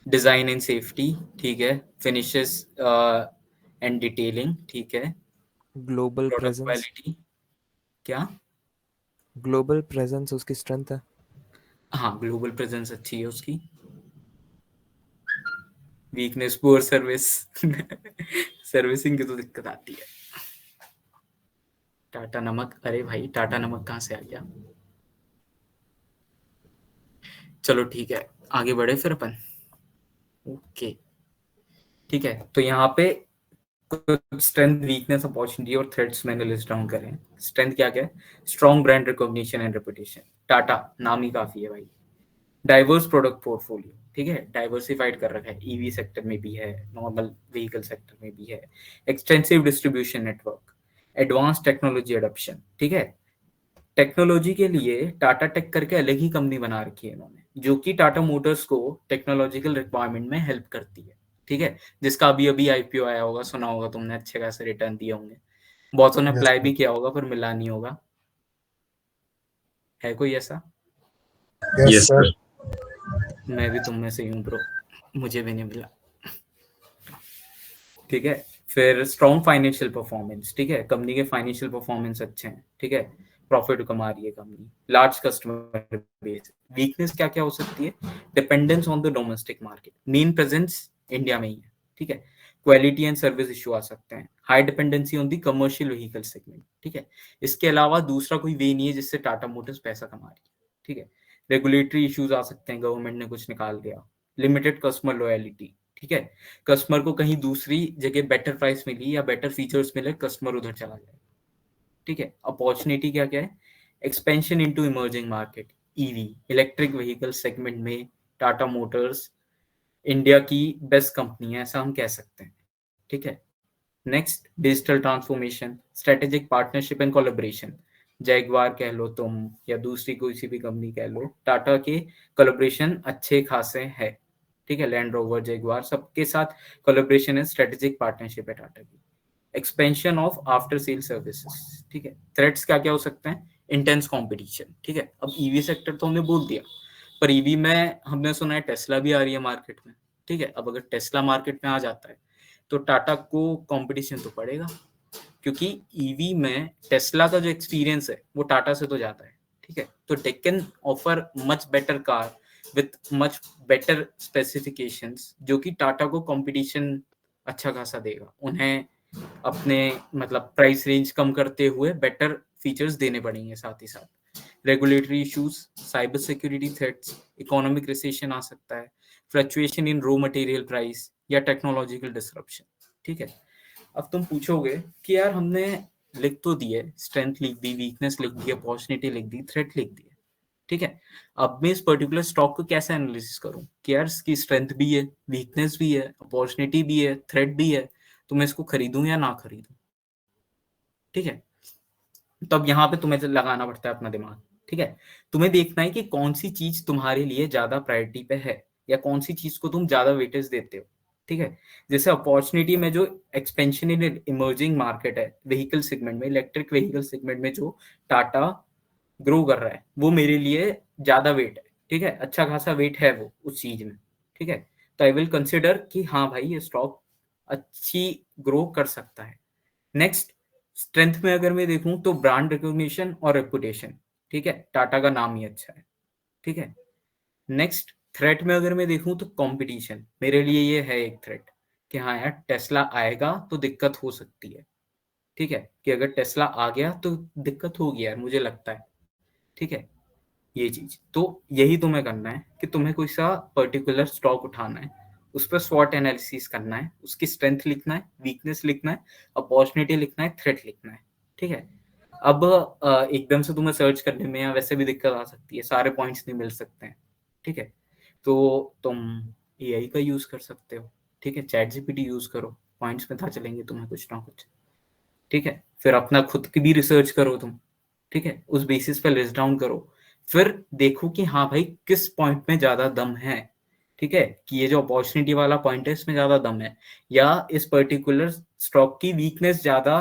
डिजाइन एंड सेफ्टी, ठीक है। फिनिशेस एंड डिटेलिंग, ठीक है। ग्लोबल प्रोडक्ट प्रेजेंस, क्वालिटी, क्या? ग्लोबल प्रेजेंस उसकी स्ट्रेंथ है। हाँ, ग्लोबल प्रेजेंस अच्छी है उसकी। Weakness poor service. सर्विसिंग की तो दिक्कत आती है। टाटा नमक, अरे भाई टाटा नमक कहाँ से आ गया? चलो ठीक है, आगे बढ़े फिर अपन। ओके ठीक है, तो यहाँ पे कुछ स्ट्रेंथ, वीकनेस, अपॉर्चुनिटी और थ्रेट्स मैंने लिस्ट डाउन करे हैं। स्ट्रेंथ क्या क्या है? Strong brand recognition and reputation. Tata नाम ही काफी है भाई। डाइवर्स प्रोडक्ट पोर्टफोलियो, ठीक है, डाइवर्सिफाइड कर रखा है, ईवी सेक्टर में भी है, नॉर्मल व्हीकल सेक्टर में भी है। Extensive distribution network, advance technology adoption, ठीक है। टेक्नोलॉजी के लिए टाटा टेक करके अलग ही कंपनी बना रखी है इन्होंने, जो कि टाटा मोटर्स को टेक्नोलॉजिकल रिक्वायरमेंट में हेल्प करती है, ठीक है। जिसका अभी अभी आईपीओ आया होगा, सुना होगा तुमने, अच्छे खासे रिटर्न दिए होंगे, बहुतों ने अप्लाई भी किया होगा पर मिला नहीं होगा। है कोई ऐसा? Yes sir. मैं भी तुम में से हूँ ब्रो, मुझे भी नहीं मिला, ठीक है। फिर स्ट्रॉन्ग फाइनेंशियल परफॉर्मेंस, ठीक है, कंपनी के फाइनेंशियल परफॉर्मेंस अच्छे हैं, ठीक है, प्रॉफिट कमा रही है company, large customer base. Weakness क्या क्या हो सकती है? Dependence on the domestic market, main presence India में ही है, ठीक है। क्वालिटी एंड सर्विस इशू आ सकते हैं, high dependency on the commercial vehicle segment, ठीक है। इसके अलावा दूसरा कोई वे नहीं है जिससे टाटा मोटर्स पैसा कमा रही है, ठीक है। रेगुलेटरी इश्यूज आ सकते हैं, गवर्नमेंट ने कुछ निकाल दिया, लिमिटेड कस्टमर लॉयलिटी, ठीक है। कस्टमर को कहीं दूसरी जगह बेटर प्राइस मिली या बेटर फीचर्स मिले, कस्टमर उधर चला जाए, ठीक है। अपॉर्चुनिटी क्या क्या है? Expansion into emerging market, EV electric vehicle segment में टाटा मोटर्स इंडिया की बेस्ट कंपनी है, ऐसा हम कह सकते हैं, ठीक है। Next, digital transformation, strategic partnership and collaboration. Jaguar कह लो तुम या दूसरी कोई सी भी कंपनी कह लो, टाटा के कोलैबोरेशन अच्छे खासे है, ठीक है। लैंड रोवर, जैगवार, सबके साथ कोलैबोरेशन है, स्ट्रेटेजिक पार्टनरशिप है टाटा की। Expansion of after sale services, ठीक है। थ्रेट्स क्या क्या हो सकते हैं? इंटेंस कंपटीशन, ठीक है। अब ईवी सेक्टर तो हमने बोल दिया, पर ईवी में हमने सुना है टेस्ला भी आ रही है मार्केट में, ठीक है। अब अगर टेस्ला मार्केट में आ जाता है तो टाटा को कंपटीशन तो पड़ेगा, क्योंकि ईवी में टेस्ला का जो एक्सपीरियंस है वो टाटा से तो जाता है, ठीक है। तो tech can offer much better car with much better specifications, जो कि टाटा को कंपटीशन अच्छा खासा देगा उन्हें। अपने मतलब प्राइस रेंज कम करते हुए बेटर फीचर्स देने पड़ेंगे साथ ही साथ। Regulatory issues, cyber security threats, economic recession आ सकता है, fluctuation in raw material price या टेक्नोलॉजिकल डिसरप्शन, ठीक है। अब तुम पूछोगे कि यार हमने लिख तो दिए, स्ट्रेंथ लिख दी, वीकनेस लिख दी, अपॉर्चुनिटी लिख दी, थ्रेट लिख दी, ठीक है। अब मैं इस पर्टिकुलर स्टॉक को कैसे एनालिसिस करूं कि यार इसकी स्ट्रेंथ भी है, वीकनेस भी है, अपॉर्चुनिटी भी है, थ्रेट भी है, तो मैं इसको खरीदूं या ना खरीदूं, ठीक है। तब यहाँ पे तुम्हें लगाना पड़ता है अपना दिमाग, ठीक है। तुम्हें देखना है कि कौन सी चीज तुम्हारे लिए ज्यादा प्रायोरिटी पे है या कौन सी चीज को तुम ज्यादा वेटेज देते हो, ठीक है। जैसे अपॉर्चुनिटी में जो एक्सपेंशन इन इमर्जिंग मार्केट है, व्हीकल सेगमेंट में, इलेक्ट्रिक व्हीकल सेगमेंट में जो टाटा ग्रो कर रहा है, वो मेरे लिए ज्यादा वेट है, ठीक है, अच्छा खासा वेट है वो उस चीज में, ठीक है। तो आई विल कंसिडर कि हाँ भाई ये स्टॉक अच्छी ग्रो कर सकता है। नेक्स्ट, स्ट्रेंथ में अगर मैं देखूं तो ब्रांड रिकॉग्निशन और रेपुटेशन, ठीक है, टाटा का नाम ही अच्छा है, ठीक है। नेक्स्ट, थ्रेट में अगर मैं देखूं तो कंपटीशन, मेरे लिए ये है एक थ्रेट कि हाँ यार टेस्ला आएगा तो दिक्कत हो सकती है, ठीक है, कि अगर टेस्ला आ गया तो दिक्कत होगी यार, मुझे लगता है, ठीक है। ये चीज तो यही तुम्हें करना है कि तुम्हें कोई सा पर्टिकुलर स्टॉक उठाना है, उस पर स्वॉट एनालिसिस करना है, उसकी स्ट्रेंथ लिखना है, वीकनेस लिखना है, अपॉर्चुनिटी लिखना है, थ्रेट लिखना है, ठीक है। अब एकदम से तुम्हें सर्च करने में या वैसे भी दिक्कत आ सकती है, सारे पॉइंट्स नहीं मिल सकते हैं, ठीक है। तो तुम एआई का यूज कर सकते हो, ठीक है, चैट जीपीटी यूज करो, पॉइंट्स पता चलेंगे तुम्हें कुछ ना कुछ, ठीक है। फिर अपना खुद की भी रिसर्च करो तुम, ठीक है, उस बेसिस पे लिस्ट डाउन करो, फिर देखो कि हाँ भाई किस पॉइंट में ज्यादा दम है, ठीक है, कि ये जो अपॉर्चुनिटी वाला पॉइंट है इसमें ज्यादा दम है, या इस पर्टिकुलर स्टॉक की वीकनेस ज्यादा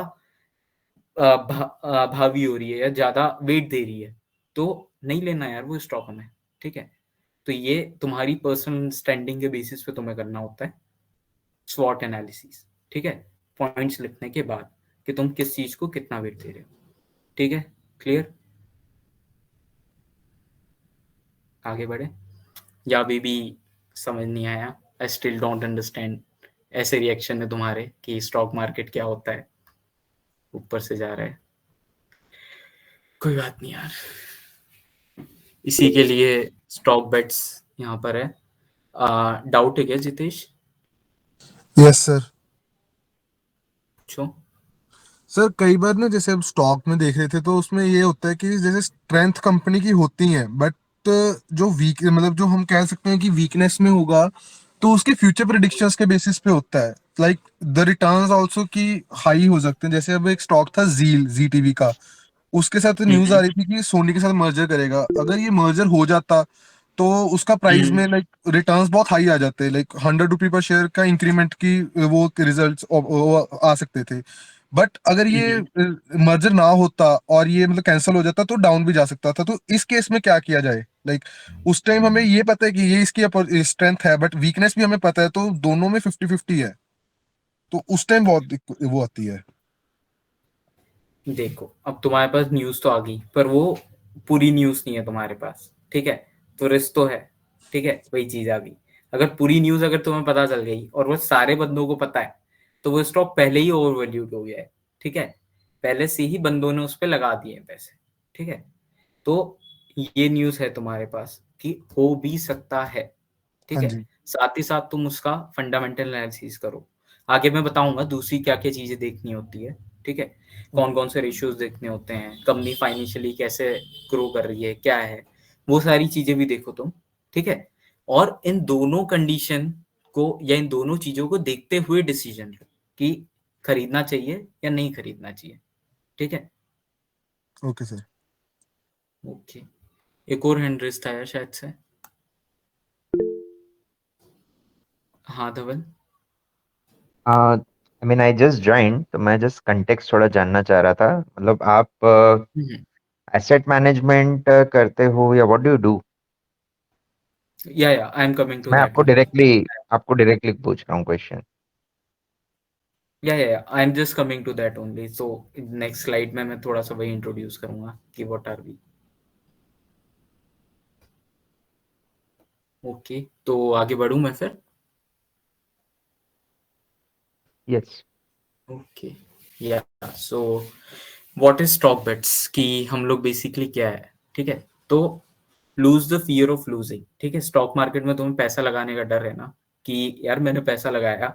भावी हो रही है या ज्यादा वेट दे रही है, तो नहीं लेना यार वो स्टॉक हमें, ठीक है। तो ये तुम्हारी पर्सनल स्टैंडिंग के बेसिस पे तुम्हें करना होता है स्वॉट एनालिसिस, ठीक है, पॉइंट्स लिखने के बाद कि तुम किस चीज को कितना वेट दे रहे हो, ठीक है, क्लियर। आगे बढ़े, या अभी भी समझ नहीं आया? आई स्टिल डोंट अंडरस्टैंड ऐसे रिएक्शन है तुम्हारे कि स्टॉक मार्केट क्या होता है, ऊपर से जा रहा है। कोई बात नहीं यार, इसी के लिए स्टॉक बेट्स यहाँ पर है। डाउट है क्या जितेश? Yes sir. पूछो। सर कई बार ना जैसे अब स्टॉक में देख रहे थे तो उसमें ये होता है कि जैसे स्ट्रेंथ कंपनी की होती है बट जो वीक मतलब जो हम कह सकते हैं कि वीकनेस में होगा तो उसके फ्यूचर प्रेडिक्शंस के बेसिस पे होता है। लाइक द रिटर्न्स आल्सो की हाई हो सकते हैं। जैसे अब एक स्टॉक था जी टीवी का, उसके साथ न्यूज आ रही थी कि सोनी के साथ मर्जर करेगा। अगर ये मर्जर हो जाता तो उसका प्राइस में लाइक रिटर्न्स बहुत हाई आ जाते, लाइक 100 रुपी पर शेयर का इंक्रीमेंट की वो रिजल्ट्स आ सकते थे। बट अगर ये मर्जर ना होता और ये मतलब कैंसिल हो जाता तो डाउन भी जा सकता था। तो इस केस में क्या किया जाए? लाइक उस टाइम हमें ये पता है कि ये इसकी स्ट्रेंथ है बट वीकनेस भी हमें पता है, तो दोनों में 50-50 है। तो उस टाइम बहुत वो आती है। देखो, अब तुम्हारे पास न्यूज तो आ गई, पर वो पूरी न्यूज नहीं है तुम्हारे पास, ठीक है? तो रिस्क तो है, ठीक है? वही चीज आ गई। अगर पूरी न्यूज अगर तुम्हें पता चल गई और वो सारे बंदों को पता है, तो वो स्टॉक पहले ही ओवर वैल्यूड हो गया है, ठीक है? पहले से ही बंदों ने उस पर लगा दिए पैसे, ठीक है? तो ये न्यूज है तुम्हारे पास कि हो भी सकता है, ठीक हाँ है? जी। साथ ही साथ तुम उसका फंडामेंटल एनालिसिस करो। आगे मैं बताऊंगा दूसरी क्या क्या चीजें देखनी होती है, ठीक है? कौन कौन से रेशियोज देखने होते हैं, कंपनी फाइनेंशियली कैसे ग्रो कर रही है, क्या है, वो सारी चीजें भी देखो तुम, ठीक है? और इन दोनों कंडीशन को या इन दोनों चीजों को देखते हुए डिसीजन लो कि खरीदना चाहिए या नहीं खरीदना चाहिए, ठीक है? Okay sir. ओके, एक और हैंड रेस था यार शायद से। हाँ Dhaval. I mean I just join, तो मैं जस्ट कंटेक्स्ट थोड़ा जानना चाह रहा था। मतलब आप एसेट मैनेजमेंट करते हो या what do you do? Yeah I am coming to मैं दैट ओनली। आपको डायरेक्टली पूछ रहा हूँ question. Yeah I am just coming to that only. So next slide में मैं थोड़ा सा वही इंट्रोड्यूस करूंगा कि व्हाट आर वी। ओके, तो आगे बढ़ूं मैं फिर? Yes. Okay, yeah so what is stock bets कि हम लोग बेसिकली क्या है, ठीक है? तो lose the fear of losing, ठीक है? स्टॉक मार्केट में तुम्हें पैसा लगाने का डर है ना कि यार मैंने पैसा लगाया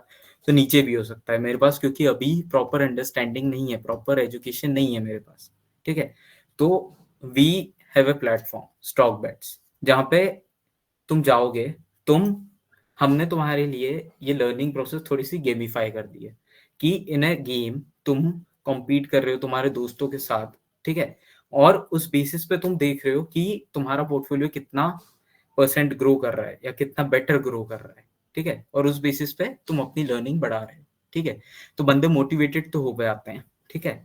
तो नीचे भी हो सकता है मेरे पास, क्योंकि अभी प्रॉपर अंडरस्टैंडिंग नहीं है, प्रॉपर एजुकेशन नहीं है मेरे पास, ठीक है? तो we have a platform stock bets, जहाँ पे तुम जाओगे, हमने तुम्हारे लिए ये लर्निंग प्रोसेस थोड़ी सी गेमिफाई कर दी है कि इन अ गेम तुम कॉम्पीट कर रहे हो तुम्हारे दोस्तों के साथ, ठीक है? और उस बेसिस पे तुम देख रहे हो कि तुम्हारा पोर्टफोलियो कितना परसेंट ग्रो कर रहा है या कितना बेटर ग्रो कर रहा है, ठीक है? और उस बेसिस पे तुम अपनी लर्निंग बढ़ा रहे हो, ठीक है? तो बंदे मोटिवेटेड तो हो गए आते हैं, ठीक है?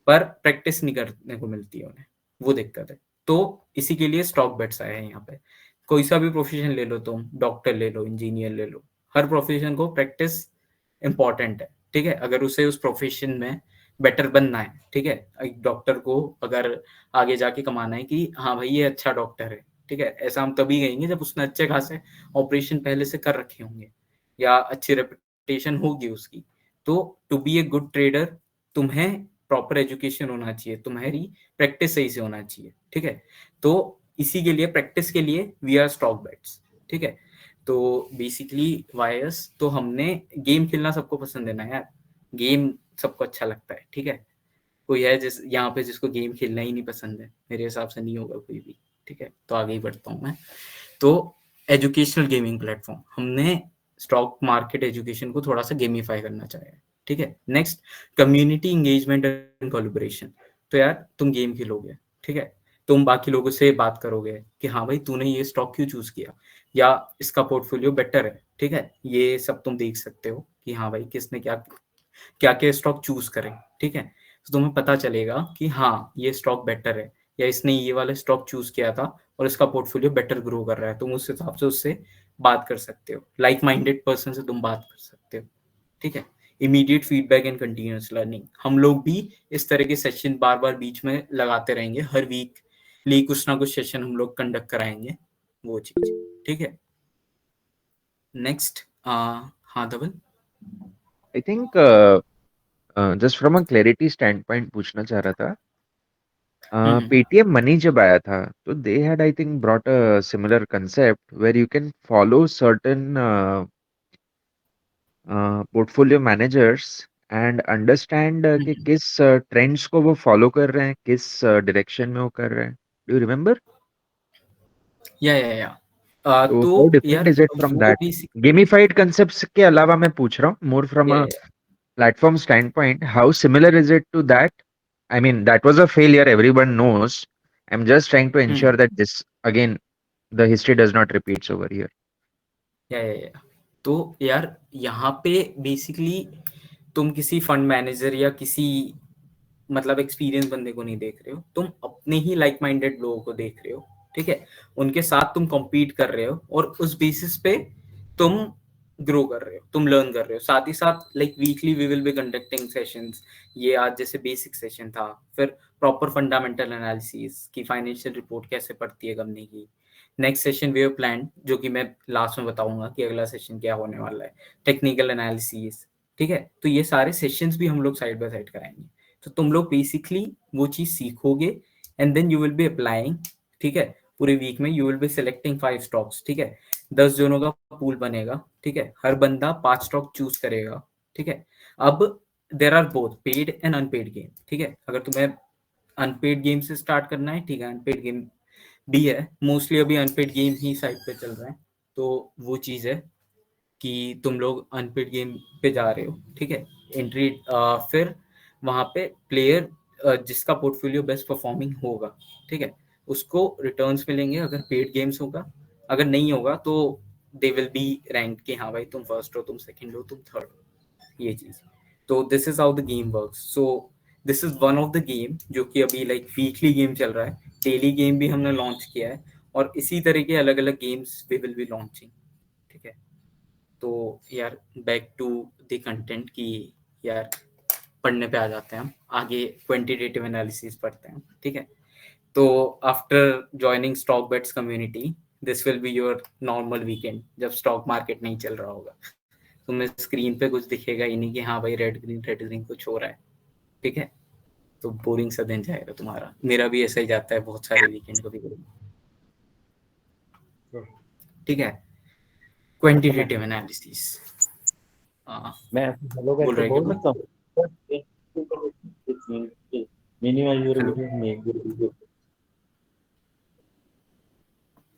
पर प्रैक्टिस नहीं करने को मिलती है उन्हें, वो दिक्कत है। तो इसी के लिए स्टॉक बेट्स आए हैं यहाँ पे। कोई सा भी प्रोफेशन ले लो, तुम डॉक्टर ले लो, इंजीनियर ले लो, हर प्रोफेशन को प्रैक्टिस इंपॉर्टेंट है, ठीक है? अगर उसे उस प्रोफेशन में बेटर बनना है, ठीक है? एक डॉक्टर को अगर आगे जाके कमाना है कि हाँ भाई ये अच्छा डॉक्टर है, ठीक है? ऐसा हम तभी कहेंगे जब उसने अच्छे खासे ऑपरेशन पहले से कर रखे होंगे या अच्छी रेपुटेशन होगी उसकी। तो to be a good trader तुम्हें प्रॉपर एजुकेशन होना चाहिए, तुम्हारी प्रैक्टिस सही से होना चाहिए, ठीक है? तो इसी के लिए, प्रैक्टिस के लिए वी आर स्टॉक बेट्स, ठीक है? तो बेसिकली वायर्स, तो हमने गेम खेलना सबको पसंद है ना यार, गेम सबको अच्छा लगता है, ठीक है? कोई है जिस यहाँ पे जिसको गेम खेलना ही नहीं पसंद है? मेरे हिसाब से नहीं होगा कोई भी, ठीक है? तो आगे ही बढ़ता हूँ मैं। तो एजुकेशनल गेमिंग प्लेटफॉर्म, हमने स्टॉक मार्केट एजुकेशन को थोड़ा सा गेमिफाई करना चाहे, ठीक है? Next, community engagement and collaboration. तो यार तुम गेम खेलोगे, ठीक है? तुम बाकी लोगों से बात करोगे कि हाँ भाई तूने ये स्टॉक क्यों चूज किया, या इसका पोर्टफोलियो बेटर है, ठीक है? ये सब तुम देख सकते हो कि हाँ भाई किसने क्या क्या क्या स्टॉक चूज करें, ठीक है? तो तुम्हें पता चलेगा कि हाँ ये स्टॉक बेटर है, या इसने ये वाला स्टॉक चूज किया था और इसका पोर्टफोलियो बेटर ग्रो कर रहा है। तुम उस हिसाब से उससे बात कर सकते हो, लाइक माइंडेड पर्सन से तुम बात कर सकते हो, ठीक है? Immediate feedback and continuous learning, हम लोग भी इस तरह के सेशन बार बार बीच में लगाते रहेंगे, हर वीक कुछ ना कुछ सेशन हम लोग कंडक्ट कराएंगे, वो चीज, ठीक है। नेक्स्ट, हाँ Dhaval. I think just from a clarity standpoint पूछना चाह रहा था, पेटीएम मनी जब आया था तो they had I think brought a similar concept where you can follow certain portfolio managers and understand कि किस ट्रेंड्स को वो फॉलो कर रहे हैं, किस डायरेक्शन में वो कर रहे हैं। Do you remember? या तो तो हाउ डिफरेंट यार इज इट फ्रॉम वो दैट? भी गेमिफाइड कांसेप्ट्स के अलावा मैं पूछ रहा हूँ, more from a platform standpoint, how similar is it to that? I mean, that was a failure, everyone knows. I'm just trying to ensure that this, again, the history does not repeats over here. या तो यार यहाँ पे बेसिकली तुम किसी फंड मैनेजर या किसी मतलब एक्सपीरियंस बंदे को नहीं देख रहे हो, तुम अपने ही लाइक माइंडेड लोगों को देख रहे हो, ठीक है। उनके साथ तुम compete कर रहे हो और उस बेसिस पे तुम ग्रो कर रहे हो, तुम लर्न कर रहे हो। साथ ही साथ like weekly we will be conducting sessions. ये आज जैसे बेसिक सेशन था, फिर प्रॉपर फंडामेंटल एनालिसिस की फाइनेंशियल रिपोर्ट कैसे पड़ती है कंपनी की। Next session we have plan, जो कि मैं लास्ट में बताऊंगा कि अगला सेशन क्या होने वाला है। टेक्निकल एनालिसिस, ठीक है। तो ये सारे सेशंस भी हम लोग साइड बाय साइड कराएंगे। तो तुम लोग बेसिकली वो चीज सीखोगे and then you will be applying, ठीक है। पूरे वीक में you will be selecting 5 stocks, ठीक है। 10 जनों का पूल बनेगा, ठीक है। हर बंदा 5 स्टॉक चूज करेगा, ठीक है। अब there are both paid and unpaid game, ठीक है। अगर तुम्हें अनपेड गेम से स्टार्ट करना है, ठीक है, अनपेड गेम भी है। मोस्टली अभी अनपेड गेम ही साइड पे चल रहा है, तो वो चीज है कि तुम लोग अनपेड गेम पे जा रहे हो, ठीक है। एंट्री, फिर वहां पे प्लेयर जिसका पोर्टफोलियो बेस्ट परफॉर्मिंग होगा, ठीक है, उसको रिटर्न्स मिलेंगे अगर पेड गेम्स होगा। अगर नहीं होगा तो दे विल बी रैंक कि हाँ भाई तुम फर्स्ट हो, तुम सेकंड हो, तुम थर्ड हो, ये चीज। तो this is how the game works. So this is one of the game जो कि अभी लाइक वीकली गेम चल रहा है। डेली गेम भी हमने लॉन्च किया है और इसी तरह के अलग अलग games we will be launching, ठीक है। तो यार बैक टू द कंटेंट की यार पढ़ने पे आ जाते हैं हम आगे। क्वांटिटेटिव एनालिसिस पढ़ते हैं, ठीक है। तो after joining stock bets community, this will be your normal weekend जब स्टॉक मार्केट नहीं चल रहा होगा। तुम्हें स्क्रीन पे कुछ दिखेगा ही नहीं कि हाँ भाई रेड ग्रीन कुछ हो रहा है, ठीक है। तो बोरिंग सा दिन जाएगा तुम्हारा, मेरा भी ऐसा ही जाता है बहुत सारे वीकेंड कभी कभी, ठीक है। क्वांटिटेटिव एनालिसिस, मैं हेलो बोल करके रहे बोल क्या सकता हूँ? हेलो? मिनिमाइज।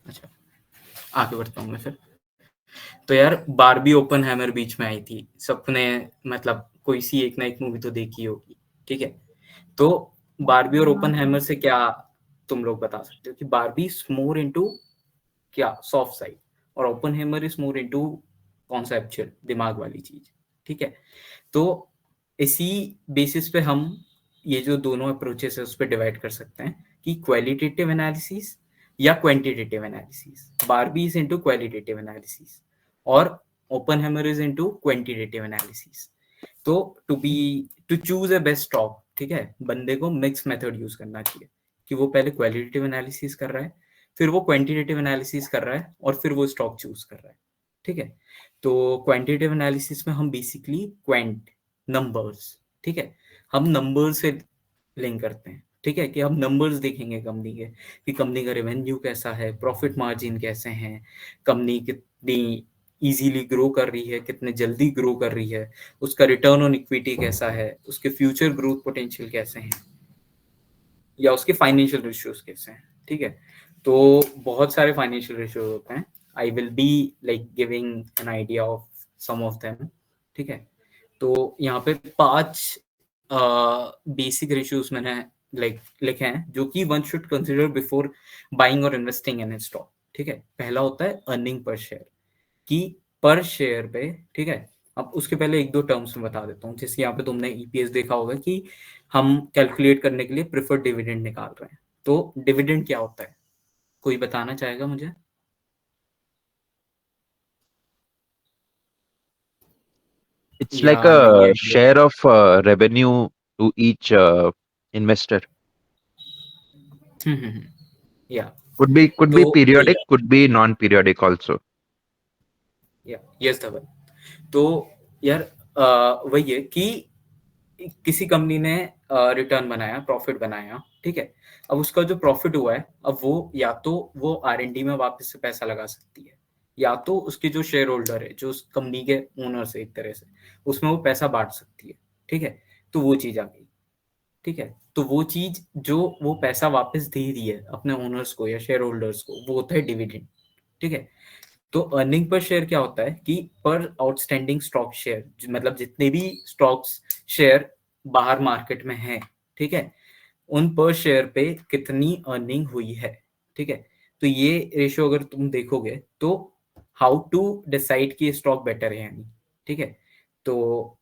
अच्छा, आगे बढ़ता हूँ मैं फिर। तो यार बारबी ओपन हैमर बीच में आई थी, सबने मतलब कोई सी एक ना एक मूवी तो देखी होगी, ठीक है। तो बारबी और ओपन हैमर से क्या तुम लोग बता सकते हो कि बारबी इज मोर इनटू क्या सॉफ्ट साइड और open hammer is more into conceptual दिमाग वाली चीज, ठीक है। तो इसी बेसिस पे हम ये जो दोनों अप्रोचेस है उस पर डिवाइड कर सकते हैं कि क्वालिटेटिव एनालिसिस या quantitative analysis. Barbie is into qualitative analysis और open hammer is into quantitative analysis. तो to choose a best stock, ठीक है, बंदे को मिक्स मेथड यूज करना चाहिए कि वो पहले क्वालिटेटिव एनालिसिस कर रहा है, फिर वो क्वांटिटेटिव एनालिसिस कर रहा है और फिर वो स्टॉक चूज कर रहा है, ठीक है। तो क्वांटिटेटिव एनालिसिस में हम बेसिकली क्वांट नंबर्स, ठीक है, हम नंबर से लिंक करते हैं, ठीक है, कि हम नंबर्स देखेंगे कंपनी के कि कंपनी का रेवेन्यू कैसा है, प्रॉफिट मार्जिन कैसे हैं, कंपनी कितनी इजीली ग्रो कर रही है, कितने जल्दी ग्रो कर रही है, उसका रिटर्न ऑन इक्विटी कैसा है, उसके फ्यूचर ग्रोथ पोटेंशियल कैसे हैं या उसके फाइनेंशियल रेशियोज कैसे हैं, ठीक है। तो बहुत सारे फाइनेंशियल रेशियोज होते हैं। I will be like giving an idea of some of them, ठीक है। तो यहाँ पे 5 बेसिक रेशियोज मैंने लाइक लिखे हैं जो कि one should consider before buying और इन्वेस्टिंग इन स्टॉक, ठीक है। पहला होता है अर्निंग पर शेयर, कि पर शेयर पे, ठीक है। अब उसके पहले एक दो टर्म्स में बता देता हूँ। जैसे यहाँ पे तुमने ईपीएस देखा होगा कि हम कैलकुलेट करने के लिए प्रेफर्ड डिविडेंड निकाल रहे हैं। तो डिविडेंड क्या होता है, कोई बताना चाहेगा मुझे? It's like या नहीं a idea? share of revenue to each investor. या Could be तो periodic, could be non-periodic also. Yes Dhaval. तो यार वही है कि किसी कंपनी ने रिटर्न बनाया, प्रॉफिट बनाया, ठीक है। अब उसका जो प्रॉफिट हुआ है, अब वो या तो वो R&D में वापस से पैसा लगा सकती है, या तो उसके जो शेयर होल्डर है, जो उस कंपनी के ओनर्स है एक तरह से, उसमें वो पैसा बांट सकती है, ठीक है। तो वो चीज आ गई, ठीक है। तो वो चीज जो वो पैसा वापस दे रही है अपने ओनर्स को या शेयर होल्डर्स को, वो होता है डिविडेंड, ठीक है। तो अर्निंग पर शेयर क्या होता है कि पर आउटस्टैंडिंग स्टॉक शेयर, मतलब जितने भी स्टॉक्स शेयर बाहर मार्केट में हैं, ठीक है, उन पर शेयर पे कितनी अर्निंग हुई है, ठीक है। तो ये रेशियो अगर तुम देखोगे तो हाउ टू डिसाइड कि स्टॉक बेटर है या नहीं, ठीक है। तो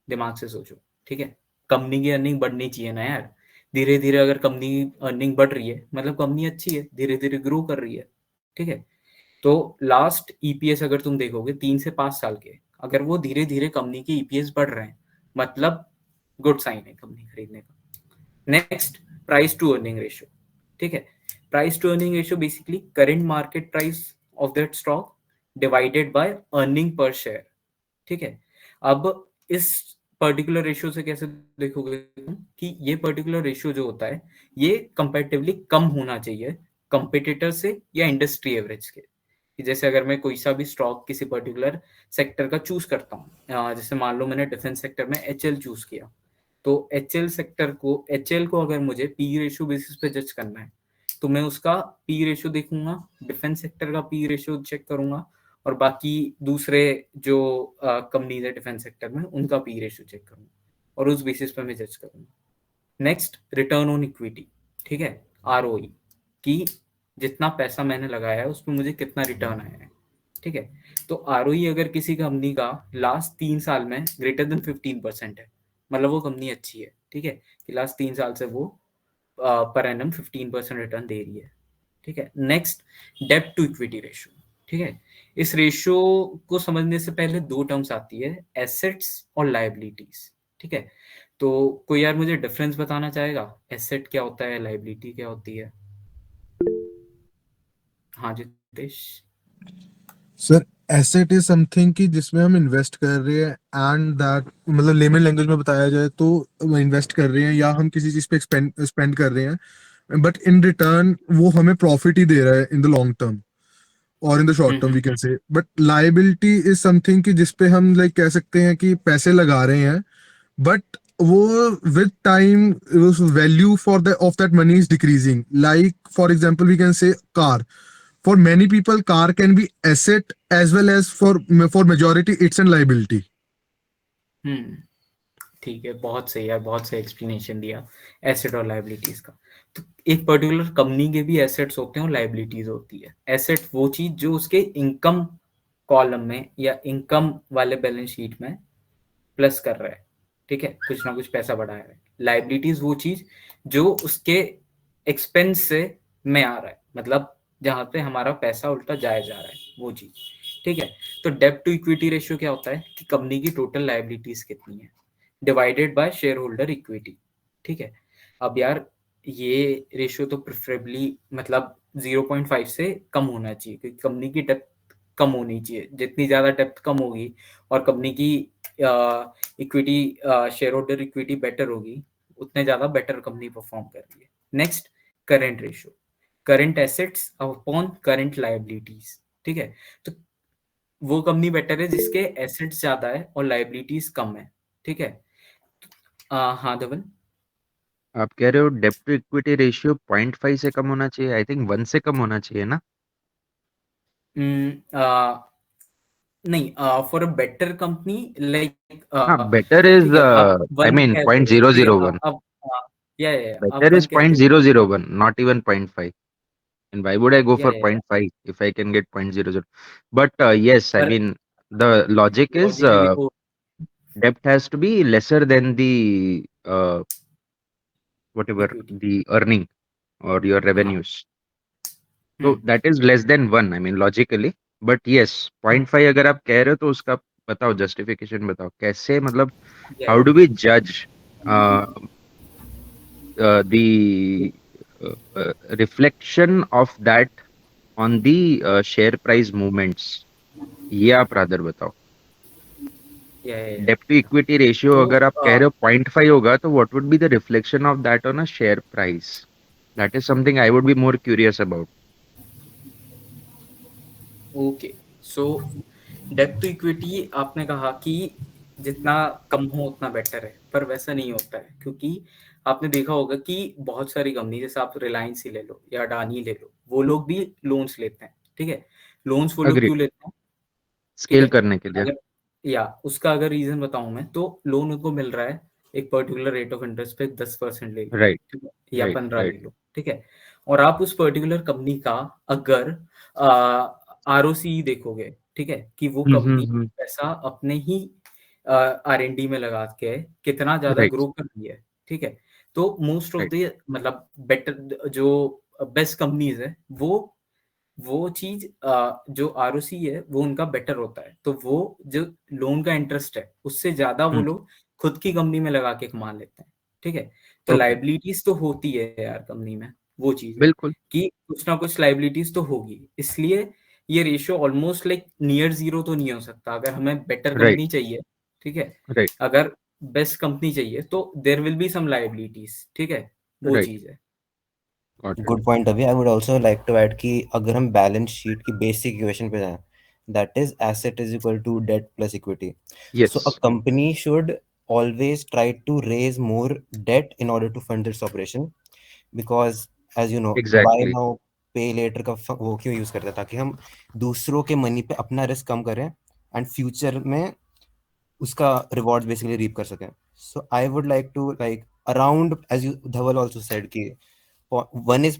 दिमाग से सोचो, ठीक है। कंपनी की अर्निंग बढ़नी चाहिए ना यार। धीरे धीरे अगर कंपनी की अर्निंग बढ़ रही है, मतलब कंपनी अच्छी है, धीरे धीरे ग्रो कर रही है, ठीक है। तो लास्ट ईपीएस अगर तुम देखोगे 3 से 5 साल के, अगर वो धीरे धीरे कंपनी के ईपीएस बढ़ रहे हैं, मतलब गुड साइन है कंपनी खरीदने का। Next, price to earning ratio, ठीक है। Price to earning ratio basically current market price of that stock divided by earning per share, ठीक है। अब इस पर्टिकुलर रेशियो से कैसे देखोगे तुम कि ये पर्टिकुलर रेशियो जो होता है ये कंपैरेटिवली कम होना चाहिए कंपिटिटर से या इंडस्ट्री एवरेज के। कि जैसे अगर मैं कोई सा भी स्टॉक किसी पर्टिकुलर सेक्टर का चूज करता हूँ, जैसे मान लो मैंने डिफेंस सेक्टर में HL चूज किया, तो HL को अगर मुझे पी रेशियो बेसिस पे जज करना है, तो मैं उसका पी रेशियो देखूंगा, डिफेंस सेक्टर का पी रेशियो चेक करूंगा, और बाकी दूसरे जो कंपनीज है डिफेंस सेक्टर में उनका पी रेशियो चेक करूंगा, और उस बेसिस पे मैं जज करूंगा। नेक्स्ट, रिटर्न ऑन इक्विटी, ठीक है, ROE, कि जितना पैसा मैंने लगाया है उसमें मुझे कितना रिटर्न आया है, ठीक है। तो ROE अगर किसी कंपनी का लास्ट 3 साल में ग्रेटर देन 15% है, मतलब वो कंपनी अच्छी है, ठीक है, कि लास्ट 3 साल से वो पर एनम 15% रिटर्न दे रही है, ठीक है। नेक्स्ट, डेब्ट टू इक्विटी रेशियो, ठीक है। इस रेशियो को समझने से पहले 2 टर्म्स आती है, एसेट्स और लायबिलिटीज, ठीक है। तो कोई यार मुझे डिफरेंस बताना चाहेगा, एसेट क्या होता है, लायबिलिटी क्या होती है? हाँ Jitesh. Sir, asset is something कि जिसमें हम इन्वेस्ट कर रहे हैं, एंड दैट मतलब लेमन लैंग्वेज में बताया जाए तो इन्वेस्ट कर रहे हैं या हम किसी चीज पे स्पेंड कर रहे हैं, बट इन रिटर्न वो हमें प्रॉफिट ही दे रहा है इन द लॉन्ग टर्म और in the short term we can say. But liability is something कि जिसपे हम लाइक कह सकते हैं कि पैसे लगा रहे हैं, बट वो with time value for the of that money is decreasing. Like for example we can say car, for many people car can be asset as well as for majority it's an liability. ठीक है, बहुत सही यार, बहुत सही एक्सप्लेनेशन दिया एसेट और लाइबिलिटीज का। तो एक पर्टिकुलर कंपनी के भी एसेट्स होते हैं और लाइबिलिटीज होती है। एसेट वो चीज जो उसके इनकम कॉलम में या इनकम वाले बैलेंस शीट में प्लस कर रहा है, ठीक है, कुछ ना कुछ पैसा बढ़ा रहा है। लाइबिलिटीज वो चीज जो उसके एक्सपेंस से में आ रहा है, मतलब जहां पे हमारा पैसा उल्टा जाया जा रहा है, वो चीज, ठीक है। तो डेब्ट टू इक्विटी रेशियो क्या होता है कि कंपनी की टोटल लाइबिलिटीज कितनी है divided by share holder equity, ठीक है। अब यार ये रेशियो तो प्रेफरेबली मतलब 0.5 से कम होना चाहिए, क्योंकि कंपनी की डेप्थ कम होनी चाहिए। जितनी ज्यादा डेप्थ कम होगी और कंपनी की equity share holder equity better होगी, उतने ज्यादा बेटर कंपनी परफॉर्म कर रही है। Next, current ratio, current assets upon current liabilities, ठीक है। तो वो कंपनी बेटर है जिसके एसेट्स ज्यादा है और लायबिलिटीज कम है, ठीक है। हाँ धवन। आप कह रहे हो डेब्ट टू इक्विटी रेशियो 0.5 से कम होना चाहिए, आई थिंक 1 से कम होना चाहिए ना? नहीं, for a better company like हाँ, बेटर इज ठीक है, आप आई वन मीन कह रहे हो, ठीक है, 0.001. अब या आप Better वन is कहते हो, 0.001, not even 0.5. And why would I go for या 0.5 if I can get 0.00? But yes, I पर mean, the logic is logically वो debt has to be lesser than the whatever equity, the earning or your हाँ। revenues. So that is less than 1, I mean, logically. But yes, 0.5 अगर आप कह रहे हो तो उसका बताओ, justification बताओ कैसे, मतलब या how do we judge uh, the reflection of that on the share price movements, ये आप रादर बताओ. या डेब्ट टू इक्विटी रेशियो तो अगर आप कह रहे हो 0.5 होगा, तो what would be the reflection of that on a share price? That is something I would be more curious about. Okay, so डेब्ट टू इक्विटी आपने कहा कि जितना कम हो उतना बेटर है, पर वैसा नहीं होता है, क्योंकि आपने देखा होगा कि बहुत सारी कंपनी, जैसे आप रिलायंस ही ले लो या अडानी ले लो, वो लोग भी लोन्स लेते हैं, ठीक है. लोन्स वो लोग अग्री. क्यों लेते हैं? ठीक स्केल है, करने के लिए. अगर या उसका अगर रीजन बताऊं मैं, तो लोन उनको मिल रहा है एक पर्टिकुलर रेट ऑफ इंटरेस्ट पे, 10% ले लो, राइट. ठीक है, या राइट. 15 राइट. ले लो, ठीक है. और आप उस पर्टिकुलर कंपनी का अगर आरओसी देखोगे, ठीक है, कि वो कंपनी हम्म. पैसा अपने ही R&D में लगा के कितना ज्यादा राइट. ग्रो कर रही है, ठीक है. तो मोस्ट ऑफ राइट. द मतलब बेटर जो बेस्ट कंपनीज है, वो चीज जो आरओसी है वो उनका बेटर होता है, तो वो जो लोन का इंटरेस्ट है उससे ज्यादा वो लोग खुद की कंपनी में लगा के कमा लेते हैं, ठीक है. तो ओके. लाइबिलिटीज तो होती है यार कंपनी में, वो चीज है बिल्कुल. कि कुछ ना कुछ लाइबिलिटीज तो होगी, इसलिए ये ratio almost like near zero तो नहीं हो सकता. अगर हमें बेटर राइट. कंपनी चाहिए, ठीक है, राइट. अगर बेस्ट कंपनी चाहिए तो there will be some liabilities, ठीक है, वो राइट. चीज है. Got it. गुड पॉइंट अभी. I would also like to add कि अगर हम बैलेंस शीट की बेसिक इक्वेशन पे जाएं, that is asset is equal to debt plus equity. Yes. So a company should always try to raise more debt in order to fund its operation, because as you know, buy exactly. now pay later का वो क्यों यूज करते हैं, ताकि हम दूसरों के मनी पे अपना रिस्क कम करें एंड फ्यूचर में उसका रिवॉर्ड बेसिकली रीप कर सकें. So I would like to like around as you Dhaval also said कि one is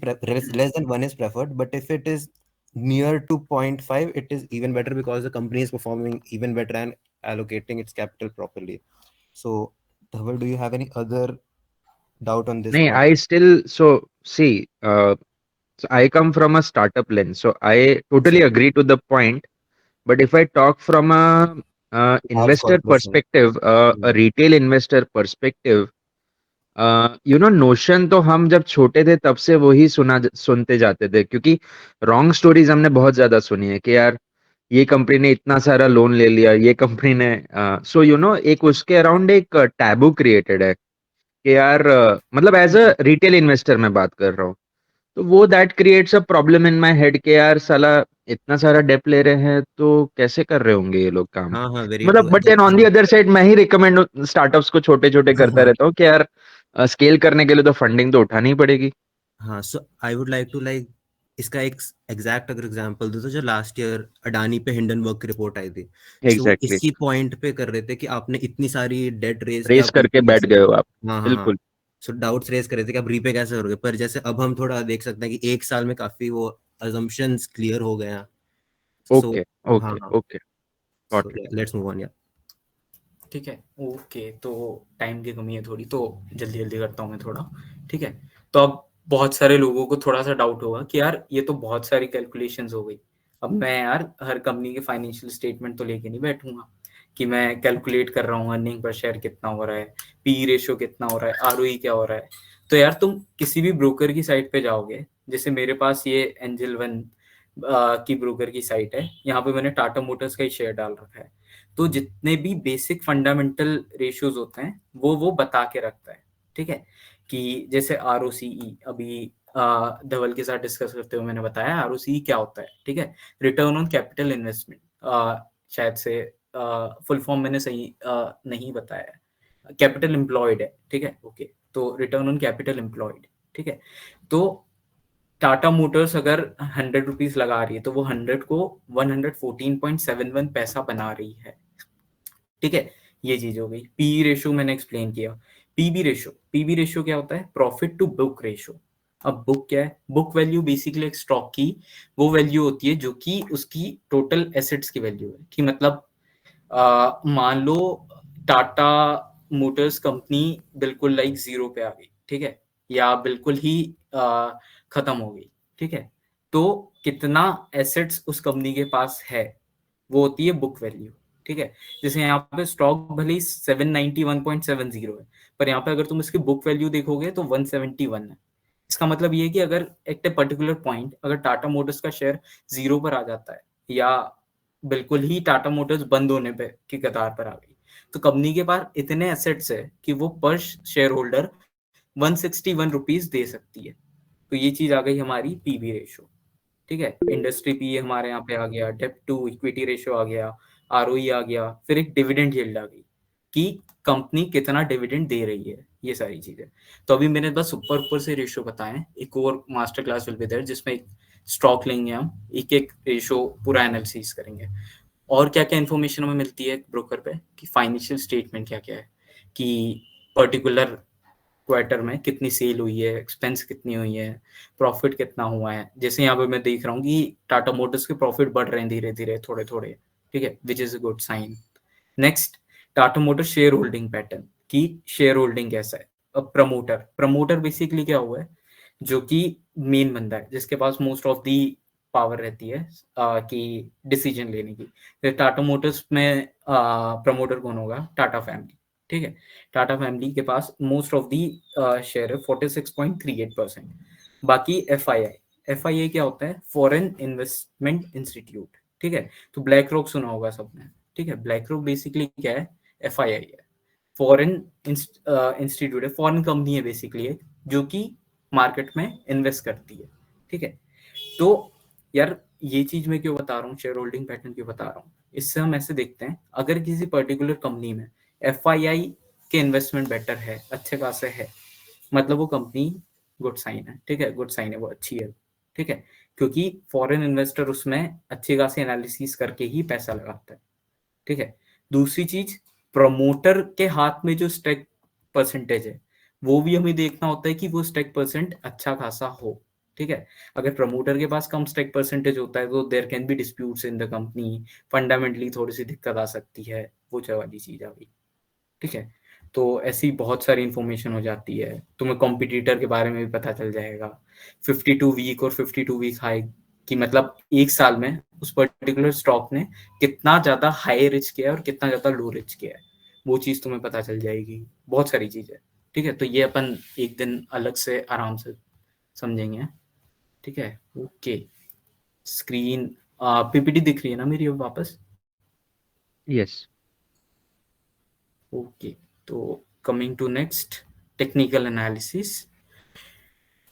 less than one is preferred, but if it is near to 0.5, it is even better because the company is performing even better and allocating its capital properly. So Dhaval, do you have any other doubt on this नहीं, point? I still, so see, so I come from a startup lens, so I totally Same. agree to the point. But if I talk from a Large investor corporation. perspective, a retail investor perspective, notion तो हम जब छोटे थे तब से वही सुनते जाते थे, क्योंकि रॉन्ग स्टोरीज हमने बहुत ज्यादा सुनी है कि यार ये कंपनी ने इतना सारा लोन ले लिया, ये कंपनी ने, सो एक उसके अराउंड एक टैबू क्रिएटेड है कि यार, मतलब एज अ रिटेल इन्वेस्टर मैं बात कर रहा हूँ, तो वो that creates a problem in my head कि यार साला इतना सारा डेप ले रहे हैं तो कैसे कर रहे होंगे ये लोग काम. हाँ हाँ, वेरी मतलब true. But then on the other side मैं ही रिकमेंड स्टार्टअप्स को छोटे छोटे करता रहता हूँ कि यार स्केल करने के लिए तो फंडिंग तो उठानी ही पड़ेगी. हाँ, so I would like to like इसका एक एग्जैक्ट अगर एग्जांपल दो, तो जो लास्ट ईयर अडानी पे हिंडनबर्ग की रिपोर्ट आई थी, सो एग्जैक्टली. इसी पॉइंट पे कर रहे थे कि आपने इतनी सारी डेट रेज किया, रेस आप करके रीपे बैठ कैसे गए हो करोगे. आप. हाँ हाँ हाँ. बिल्कुल. सो डाउट्स रेज कर रहे थे कि आप रीपे कैसे करोगे, पर जैसे अब हम थोड़ा देख सकते हैं कि एक साल में काफी वो अजम्पशंस क्लियर हो गए हैं. So okay. हाँ ओके. हाँ. Okay. So got it. Let's move on. या ठीक है, ओके, तो टाइम की कमी है थोड़ी, तो जल्दी जल्दी करता हूँ मैं थोड़ा, ठीक है. तो अब बहुत सारे लोगों को थोड़ा सा डाउट होगा कि यार ये तो बहुत सारी कैलकुलेशंस हो गई, अब मैं यार हर कंपनी के फाइनेंशियल स्टेटमेंट तो लेके नहीं बैठूंगा कि मैं कैलकुलेट कर रहा हूँ अर्निंग पर शेयर कितना हो रहा है, पी रेशियो कितना हो रहा है, आरओई क्या हो रहा है. तो यार तुम किसी भी ब्रोकर की साइट पे जाओगे, जैसे मेरे पास ये एंजल वन की ब्रोकर की साइट है, यहाँ पे मैंने टाटा मोटर्स का ही शेयर डाल रखा है, तो जितने भी बेसिक फंडामेंटल रेशियोज होते हैं वो बता के रखता है, ठीक है. कि जैसे आरओसीई, अभी धवल के साथ डिस्कस करते हुए मैंने बताया आरओसीई क्या होता है, ठीक है, रिटर्न ऑन कैपिटल इन्वेस्टमेंट. शायद से फुल फॉर्म मैंने सही नहीं बताया, कैपिटल एम्प्लॉयड है, ठीक है, ओके. तो रिटर्न ऑन कैपिटल एम्प्लॉयड, ठीक है. तो टाटा मोटर्स अगर 100 रुपीज लगा रही है तो वो 100 को 114.71 पैसा बना रही है, ठीक है. ये चीज हो गई. पी रेशियो मैंने एक्सप्लेन किया. पीबी रेशियो क्या होता है? Profit to book ratio. अब बुक क्या है? बुक वैल्यू बेसिकली एक स्टॉक की वो वैल्यू होती है जो कि उसकी टोटल एसेट्स की वैल्यू है, कि मतलब मान लो टाटा मोटर्स कंपनी बिल्कुल लाइक जीरो पे आ गई, ठीक है, या बिल्कुल ही खत्म हो गई, ठीक है, तो कितना एसेट्स उस कंपनी के पास है वो होती है बुक वैल्यू, ठीक है. जैसे यहाँ पे स्टॉक भले ही 791.70 है, पर यहाँ पे अगर तुम इसकी बुक वैल्यू देखोगे तो 171 है. इसका मतलब ये है कि अगर एट ए पर्टिकुलर पॉइंट अगर टाटा मोटर्स का शेयर 0 पर आ जाता है या बिल्कुल ही टाटा मोटर्स बंद होने पे की कतार पर आ गई, तो कंपनी के पास इतने एसेट्स है कि वो पर शेयर होल्डर 161 रुपीज दे सकती है। तो ये चीज आ गई हमारी पीबी रेशो। ठीक है, इंडस्ट्री पी हमारे यहाँ पे आ गया, डेब्ट टू इक्विटी रेशो आ गया, आरओई आ गया, फिर एक डिविडेंड यील्ड आ गई कि कंपनी कितना डिविडेंड दे रही है, ये सारी चीजें। तो अभी मैंने बस ऊपर ऊपर से रेशो बताए, एक और master class will be there जिसमें एक स्टॉक लेंगे, हम एक एक रेशो पूरा एनालिसिस करेंगे। और क्या क्या इन्फॉर्मेशन हमें मिलती है ब्रोकर पे कि फाइनेंशियल स्टेटमेंट क्या क्या है, कि पर्टिकुलर क्वार्टर में कितनी सेल हुई है, एक्सपेंस कितनी हुई है, प्रॉफिट कितना हुआ है। जैसे यहाँ पे मैं देख रहा हूँ कि टाटा मोटर्स के प्रॉफिट बढ़ रहे हैं धीरे धीरे, थोड़े थोड़े, ठीक है, which is a good sign. Next, Tata motor share holding pattern, की शेयर होल्डिंग कैसा है। अब प्रमोटर बेसिकली क्या हुआ है, जो कि मेन बंदा है जिसके पास मोस्ट ऑफ दी पावर रहती है कि डिसीजन लेने की। टाटा मोटर्स में प्रमोटर कौन होगा, टाटा फैमिली। ठीक है, टाटा फैमिली के पास मोस्ट ऑफ दी शेयर है 46.38%। बाकी एफ आई आई क्या होता है, फॉरेन इन्वेस्टमेंट इंस्टीट्यूट। ठीक है, तो ब्लैक रॉक सुना होगा सबने। ठीक है, ब्लैक रॉक बेसिकली क्या है, एफ है, फॉरेन इंस्टीट्यूट है, फॉरेन कंपनी है बेसिकली, जो कि मार्केट में इन्वेस्ट करती है। ठीक है, तो यार ये चीज मैं क्यों बता रहा हूँ, शेयर होल्डिंग पैटर्न क्यों बता रहा हूँ, इससे हम ऐसे देखते हैं अगर किसी पर्टिकुलर कंपनी में एफआईआई के इन्वेस्टमेंट बेटर है, अच्छे खासे है, मतलब वो कंपनी गुड साइन है। ठीक है, गुड साइन है, वो अच्छी है। ठीक है, क्योंकि फॉरेन इन्वेस्टर उसमें अच्छी खासी एनालिसिस करके ही पैसा लगाता है। ठीक है, दूसरी चीज, प्रमोटर के हाथ में जो स्टेक परसेंटेज है वो भी हमें देखना होता है कि वो स्टेक परसेंट अच्छा खासा हो। ठीक है, अगर प्रमोटर के पास कम स्टेक परसेंटेज होता है तो there can be disputes in the company, fundamentally थोड़ी सी दिक्कत आ सकती है, वो वाली चीज आ गई। ठीक है, तो ऐसी बहुत सारी इंफॉर्मेशन हो जाती है, तुम्हें कॉम्पिटिटर के बारे में भी पता चल जाएगा, 52 वीक और 52 वीक हाई कि मतलब एक साल में उस पर्टिकुलर स्टॉक ने कितना ज्यादा हाई रिच किया है और कितना ज्यादा लो रिच किया है, वो चीज तुम्हें पता चल जाएगी, बहुत सारी चीजें। ठीक है, तो ये अपन एक दिन अलग से आराम से समझेंगे। ठीक है, ओके, स्क्रीन पीपीटी दिख रही है ना मेरी अब वापस? Yes. ओके, तो coming to next, technical analysis.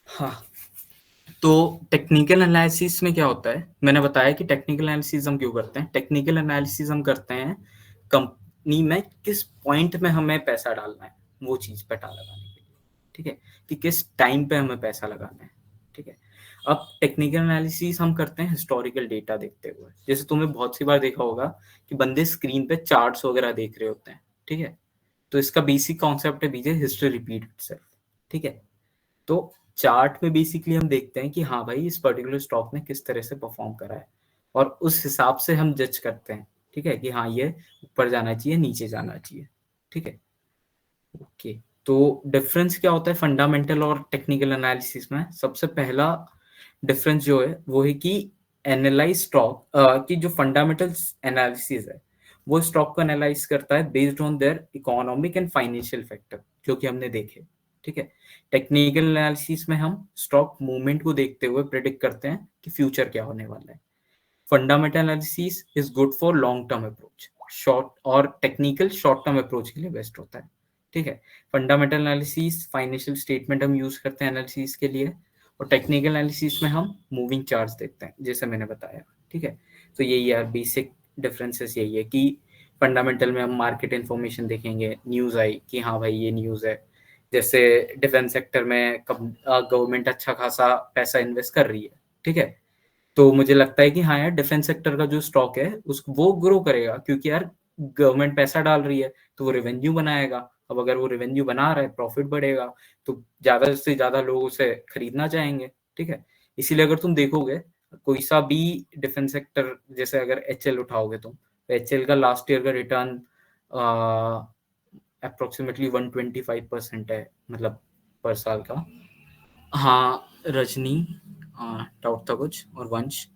हाँ, तो टेक्निकल एनालिसिस में क्या होता है, मैंने बताया कि टेक्निकल एनालिसिस हम क्यों करते हैं। टेक्निकल एनालिसिस हम करते हैं कंपनी में किस पॉइंट में हमें पैसा डालना है, वो चीज पता लगाने के लिए। ठीक है, कि किस टाइम पे हमें पैसा लगाना है। ठीक है, अब टेक्निकल एनालिसिस हम करते हैं हिस्टोरिकल डेटा देखते हुए। जैसे तुमने बहुत सी बार देखा होगा कि बंदे स्क्रीन पे चार्ट्स वगैरह देख रहे होते हैं। ठीक है, तो इसका बेसिक कॉन्सेप्ट है बीजे हिस्ट्री रिपीट इटसेल्फ। ठीक है, तो चार्ट में बेसिकली हम देखते हैं कि हाँ भाई इस पर्टिकुलर स्टॉक ने किस तरह से परफॉर्म करा है, और उस हिसाब से हम जज करते हैं। ठीक है, कि हाँ ये ऊपर जाना चाहिए, नीचे जाना चाहिए। ठीक है, ओके, तो डिफरेंस क्या होता है फंडामेंटल और टेक्निकल एनालिसिस में। सबसे पहला डिफरेंस जो है वो है कि एनालाइज स्टॉक की जो फंडामेंटल एनालिसिस है वो स्टॉक को एनालाइज करता है based on their economic and financial factor, जो कि हमने देखे। ठीक है, टेक्निकल एनालिसिस में हम स्टॉक मूवमेंट को देखते हुए प्रेडिक्ट करते हैं कि फ्यूचर क्या होने वाला है। Fundamental analysis is good for long term approach, short और टेक्निकल शॉर्ट टर्म अप्रोच के लिए बेस्ट होता है। ठीक है, फंडामेंटल एनालिसिस फाइनेंशियल स्टेटमेंट हम यूज करते हैं एनालिसिस के लिए, और टेक्निकल एनालिसिस में हम मूविंग चार्ट्स देखते हैं जैसे मैंने बताया। ठीक है, तो यही यार बेसिक डिफरेंसेस यही है कि फंडामेंटल में हम मार्केट इन्फॉर्मेशन देखेंगे, न्यूज आई कि हाँ भाई ये न्यूज है, जैसे डिफेंस सेक्टर में गवर्नमेंट अच्छा खासा पैसा इन्वेस्ट कर रही है। ठीक है, तो मुझे लगता है कि हाँ यार डिफेंस सेक्टर का जो स्टॉक है उस वो ग्रो करेगा, क्योंकि यार गवर्नमेंट पैसा डाल रही है तो वो रेवेन्यू बनाएगा। अब अगर वो रेवेन्यू बना रहा है, प्रॉफिट बढ़ेगा, तो ज्यादा से ज्यादा लोग उसे खरीदना चाहेंगे। ठीक है, इसीलिए अगर तुम देखोगे कोई सा भी डिफेंस सेक्टर, जैसे अगर एचएल उठाओगे तुम, तो एचएल का लास्ट ईयर का रिटर्न अप्रोक्सीमेटली 125% है, मतलब पर साल का। हाँ रजनी, डाउट था कुछ, और वंश।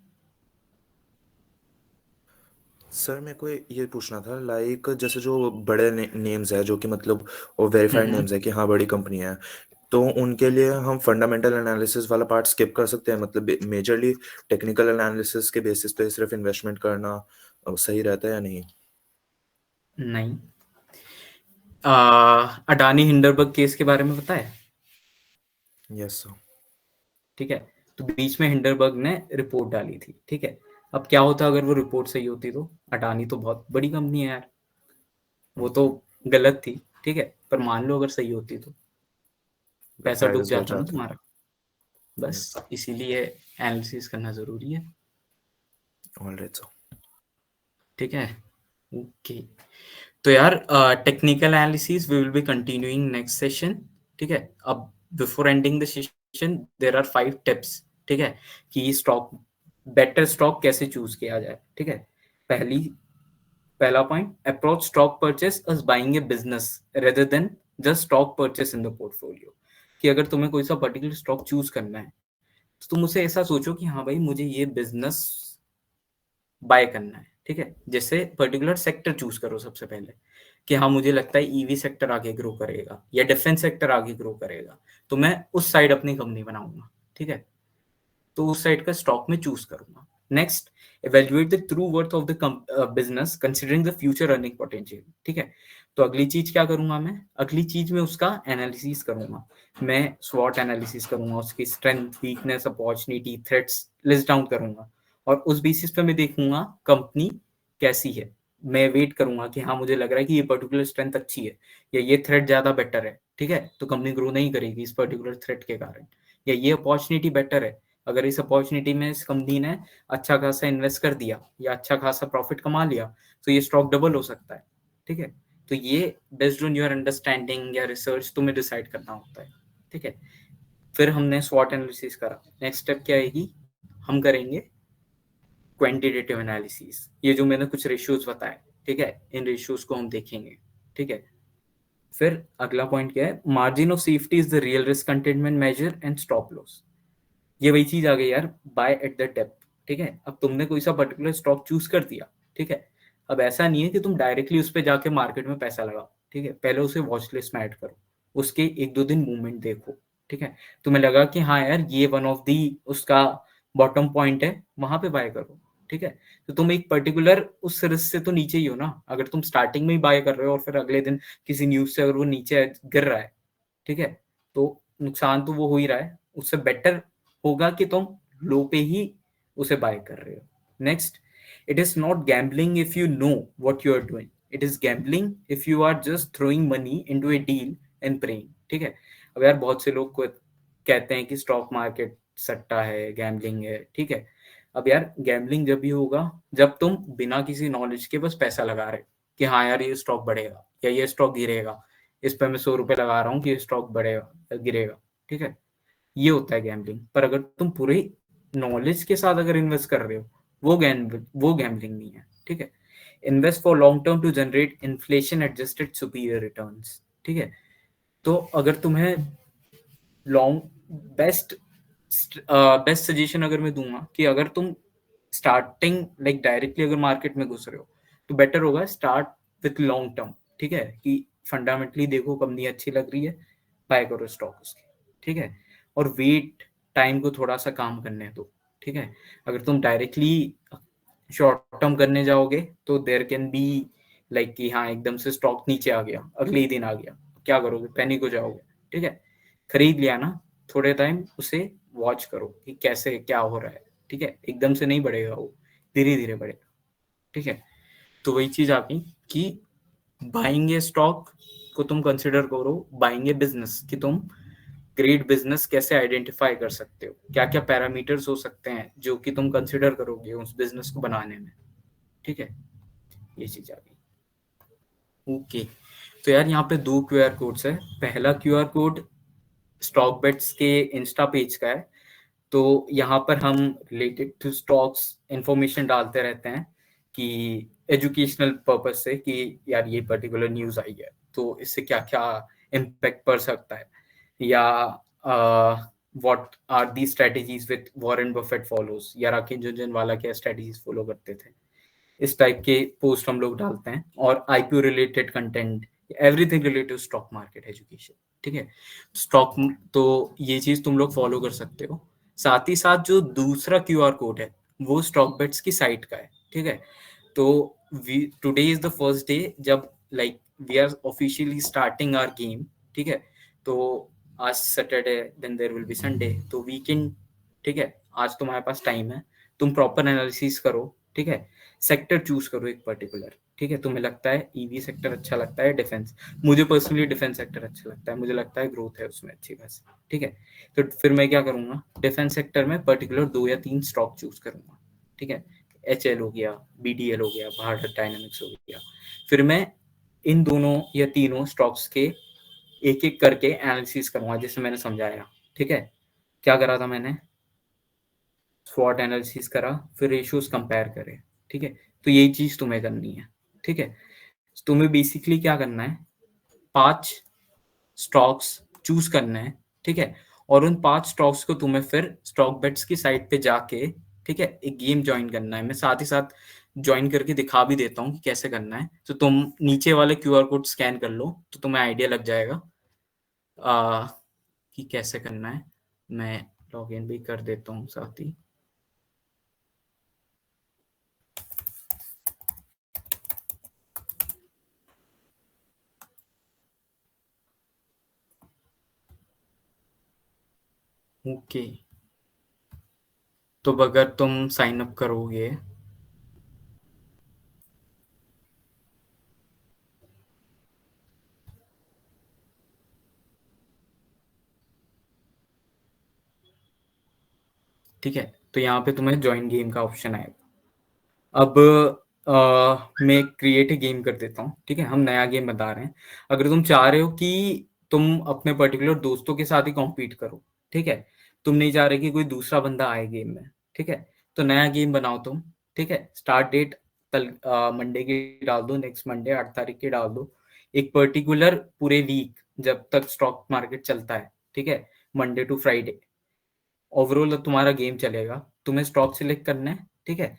सर मेरे को ये पूछना था, लाइक जैसे जो बड़े नेम्स है जो कि मतलब वो वेरीफाइड नेम्स है कि हाँ बड़ी कंपनी है, तो उनके लिए हम फंडामेंटल एनालिसिस वाला पार्ट स्किप कर सकते हैं, मतलब मेजरली टेक्निकल एनालिसिस के बेसिस पे सिर्फ इन्वेस्टमेंट करना सही रहता है या नहीं? नहीं। अडानी हिंडरबर्ग केस के बारे में पता है? Yes sir. ठीक है, तो बीच में हिंडरबर्ग ने रिपोर्ट डाली थी। ठीक है, अब क्या होता अगर वो रिपोर्ट सही होती? तो अडानी तो बहुत बड़ी कंपनी है यार, वो तो गलत थी। ठीक है, पर मान लो अगर सही होती तो पैसा डूब प्राइस बढ़ जाता ना जाते। तुम्हारा। बस इसीलिए एनालिसिस करना जरूरी है। Alright sir. ठीक है, ओके। तो यार technical analysis we will be continuing next session. ठीक है, अब before ending the session there are 5 tips. ठीक है, कि स्टॉक बेटर स्टॉक कैसे चूज किया जाए। ठीक है, पहला point, approach stock purchase as buying a business rather than just stock purchase in the portfolio. कि अगर तुम्हें कोई सा पर्टिकुलर स्टॉक चूज करना है तो तुम उसे ऐसा सोचो कि हाँ भाई मुझे ये बिजनेस बाय करना है। ठीक है, जैसे पर्टिकुलर सेक्टर चूज करो सबसे पहले कि हाँ मुझे लगता है ईवी सेक्टर आगे ग्रो करेगा या डिफेंस सेक्टर आगे ग्रो करेगा, तो मैं उस साइड अपनी कंपनी बनाऊंगा। ठीक है, तो उस साइड का स्टॉक में चूज करूंगा। Next, evaluate the true worth of the business considering the future earning potential। ठीक है, तो अगली चीज क्या करूंगा मैं? अगली चीज में उसका एनालिसिस करूंगा। मैं स्वॉट एनालिसिस करूंगा, उसकी strength, weakness, opportunity, threats list down करूंगा और उस बेसिस पे मैं देखूंगा कंपनी कैसी है। मैं वेट करूंगा कि हाँ मुझे लग रहा है कि ये पर्टिकुलर स्ट्रेंथ अच्छी है या ये थ्रेट ज्यादा बेटर है। ठीक है, तो कंपनी ग्रो नहीं करेगी इस पर्टिकुलर थ्रेट के कारण, या ये अपॉर्चुनिटी बेटर है, अगर इस अपॉर्चुनिटी में इस कंपनी ने अच्छा खासा इन्वेस्ट कर दिया या अच्छा खासा प्रॉफिट कमा लिया तो ये स्टॉक डबल हो सकता है। ठीक है, तो ये बेस्ड ऑन योर अंडरस्टैंडिंग या रिसर्च तुम्हें डिसाइड करना होता है। ठीक है, फिर हमने स्वॉट एनालिसिस करा। नेक्स्ट स्टेप क्या आएगी? हम करेंगे क्वांटिटेटिव एनालिसिस। ये जो मैंने कुछ रेशियोज बताए, ठीक है, इन रेशियोज को हम देखेंगे। ठीक है, फिर अगला पॉइंट क्या है? Margin of safety is the real risk containment measure and stop loss. ये वही चीज आ गई यार, बाय एट द डेप्थ। ठीक है, अब तुमने कोई सा पर्टिकुलर स्टॉक चूज कर दिया। ठीक है, अब ऐसा नहीं है कि तुम डायरेक्टली उस पर जाके मार्केट में पैसा लगाओ। ठीक है, पहले उसे वॉच लिस्ट में ऐड करो, उसके 1-2 दिन मूवमेंट देखो। ठीक है, तुम्हें लगा कि हाँ यार ये वन ऑफ दी उसका बॉटम पॉइंट है, वहां पे बाय करो। ठीक है, तो तुम एक पर्टिकुलर उस रिस्क से तो नीचे ही हो ना। अगर तुम स्टार्टिंग में ही बाय कर रहे हो और फिर अगले दिन किसी न्यूज से अगर वो नीचे गिर रहा है, ठीक है, तो नुकसान तो वो हो ही रहा है। उससे बेटर होगा कि तुम लो पे ही उसे बाय कर रहे हो। Next, it is not gambling if you know what you are doing, it is gambling if you are just throwing money into a deal and praying. ठीक है, अब यार बहुत से लोग को कहते हैं कि स्टॉक मार्केट सट्टा है, गैम्बलिंग है। ठीक है, अब यार गैम्बलिंग जब भी होगा जब तुम बिना किसी नॉलेज के बस पैसा लगा रहे हो कि हाँ यार ये स्टॉक बढ़ेगा या ये स्टॉक गिरेगा, इस पे मैं 100 रुपए लगा रहा हूँ कि ये स्टॉक बढ़ेगा या गिरेगा। ठीक है, ये होता है गैम्बलिंग। पर अगर तुम पूरे नॉलेज के साथ अगर इन्वेस्ट कर रहे हो वो गैम्बलिंग नहीं है। ठीक है, invest for long term to generate inflation adjusted superior returns. ठीक है, तो अगर तुम्हें लॉन्ग बेस्ट बेस्ट सजेशन अगर मैं दूंगा कि अगर तुम स्टार्टिंग लाइक डायरेक्टली अगर मार्केट में घुस रहे हो तो बेटर होगा स्टार्ट विथ लॉन्ग टर्म। ठीक है, कि फंडामेंटली देखो कंपनी अच्छी लग रही है, बाय करो स्टॉक उसकी। ठीक है, और वेट टाइम को थोड़ा सा काम करने दो। ठीक है, अगर तुम डायरेक्टली शॉर्ट टर्म करने जाओगे तो देयर कैन बी लाइक कि हाँ एकदम से स्टॉक नीचे आ गया, अगले ही दिन आ गया, क्या करोगे? पैनिक हो जाओगे। ठीक है, खरीद लिया ना, थोड़े टाइम उसे वॉच करो कि कैसे क्या हो रहा है। ठीक है, एकदम से नहीं बढ़ेगा वो, धीरे धीरे बढ़ेगा। ठीक है, तो वही चीज आ गई कि बाइंग ए स्टॉक को तुम कंसिडर करो बाइंग ए बिजनेस, कि तुम ग्रेट बिजनेस कैसे आइडेंटिफाई कर सकते हो, क्या क्या पैरामीटर्स हो सकते हैं जो कि तुम कंसिडर करोगे उस बिजनेस को बनाने में। ठीक है, ये चीज आ गई। ओके, तो यार यहाँ पे 2 QR कोड्स है। पहला QR कोड स्टॉक बेट्स के इंस्टा पेज का है, तो यहाँ पर हम रिलेटेड टू स्टॉक्स इंफॉर्मेशन डालते रहते हैं कि एजुकेशनल पर्पस से कि यार ये पर्टिकुलर न्यूज़ आई है तो इससे क्या क्या इम्पैक्ट पड़ सकता है, या what are the strategies with Warren Buffett follows, या राकेश झुनझुनवाला क्या स्ट्रेटजीज फॉलो करते थे। इस टाइप के पोस्ट हम लोग डालते हैं और IPO related content everything related to stock market education, ठीक है। स्टॉक, तो ये चीज तुम लोग फॉलो कर सकते हो। साथ ही साथ जो दूसरा क्यूआर कोड है वो स्टॉक बेट्स की साइट का है, ठीक है। तो today is the first day जब like we are officially starting our game, ठीक है। तो आज Saturday, then there will be Sunday, तो वीकेंड, ठीक है। आज तुम्हारे पास टाइम है, तुम प्रॉपर एनालिसिस करो, ठीक है। सेक्टर चूज करो एक पर्टिकुलर, ठीक है। तुम्हें लगता है ईवी सेक्टर अच्छा लगता है, डिफेंस, मुझे पर्सनली डिफेंस सेक्टर अच्छा लगता है, मुझे लगता है ग्रोथ है उसमें अच्छी खासी, ठीक है। तो फिर मैं क्या करूंगा, डिफेंस सेक्टर में पर्टिकुलर 2 या 3 स्टॉक चूज करूंगा, ठीक है। HL हो गया, BDL हो गया, भारत डायनामिक्स हो गया। फिर मैं इन दोनों या तीनों स्टॉक्स के एक एक करके एनालिसिस करूंगा, जैसे मैंने समझाया, ठीक है। क्या करा था मैंने, स्वॉट एनालिसिस करा, फिर रेशियोज कंपेयर करे, ठीक है। तो यही चीज तुम्हें करनी है, ठीक है। तुम्हें बेसिकली क्या करना है, 5 स्टॉक्स चूज करना है, ठीक है। और उन 5 स्टॉक्स को तुम्हें फिर स्टॉक बेट्स की साइट पे जाके, ठीक है, एक गेम ज्वाइन करना है। मैं साथ ही साथ ज्वाइन करके दिखा भी देता हूँ कि कैसे करना है। तो तुम नीचे वाले क्यूआर कोड स्कैन कर लो तो तुम्हें आइडिया लग जाएगा कि कैसे करना है। मैं लॉग इन भी कर देता हूँ साथ ही। ओके, तो अगर तुम साइन अप करोगे ठीक है, तो यहाँ पे तुम्हें ज्वाइन गेम का ऑप्शन आएगा। अब मैं क्रिएट ए गेम कर देता हूँ, ठीक है। हम नया गेम बता रहे हैं। अगर तुम चाह रहे हो कि तुम अपने पर्टिकुलर दोस्तों के साथ ही कॉम्पीट करो, ठीक है, तुम नहीं चाह रहे कि कोई दूसरा बंदा आए गेम में, ठीक है, तो नया गेम बनाओ तुम, ठीक है। स्टार्ट डेट कल मंडे की डाल दो, नेक्स्ट मंडे 8 तारीख की डाल दो। एक पर्टिकुलर पूरे वीक जब तक स्टॉक मार्केट चलता है, ठीक है, मंडे टू फ्राइडे ओवरऑल तुम्हारा गेम चलेगा। तुम्हें स्टॉक सिलेक्ट करना है, ठीक है।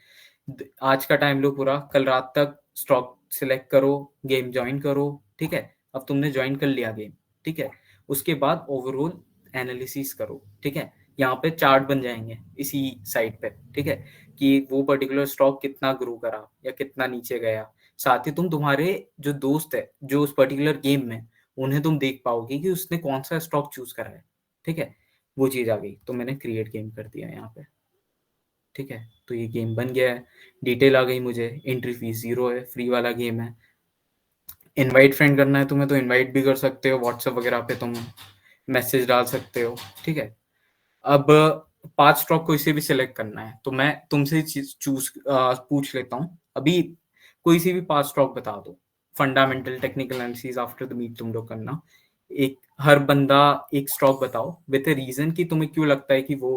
आज का टाइम लो पूरा, कल रात तक स्टॉक सिलेक्ट करो, गेम ज्वाइन करो, ठीक है। अब तुमने ज्वाइन कर लिया गेम, ठीक है। उसके बाद ओवरऑल एनालिसिस करो, ठीक है। यहाँ पे चार्ट बन जाएंगे इसी साइट पे, ठीक है, कि वो पर्टिकुलर स्टॉक कितना ग्रो करा या कितना नीचे गया। साथ ही तुम तुम्हारे जो दोस्त है जो उस पर्टिकुलर गेम में, उन्हें तुम देख पाओगे कि उसने कौन सा स्टॉक चूज करा है, ठीक है। वो चीज आ गई, तो मैंने क्रिएट गेम कर दिया यहाँ पे, ठीक है। तो ये गेम बन गया है, डिटेल आ गई मुझे, एंट्री फीस 0 है, फ्री वाला गेम है। इनवाइट फ्रेंड करना है तुम्हें तो इनवाइट भी कर सकते हो, व्हाट्सएप वगैरह पे तुम मैसेज डाल सकते हो, ठीक है। अब 5 स्टॉक को इसे भी सिलेक्ट करना है, तो मैं तुमसे चूज पूछ लेता हूँ अभी, कोई सी भी 5 स्टॉक बता दो। Fundamental technical analysis after the meet तुम लोग करना। एक हर बंदा एक स्टॉक बताओ विद रीजन कि तुम्हें क्यों लगता है कि वो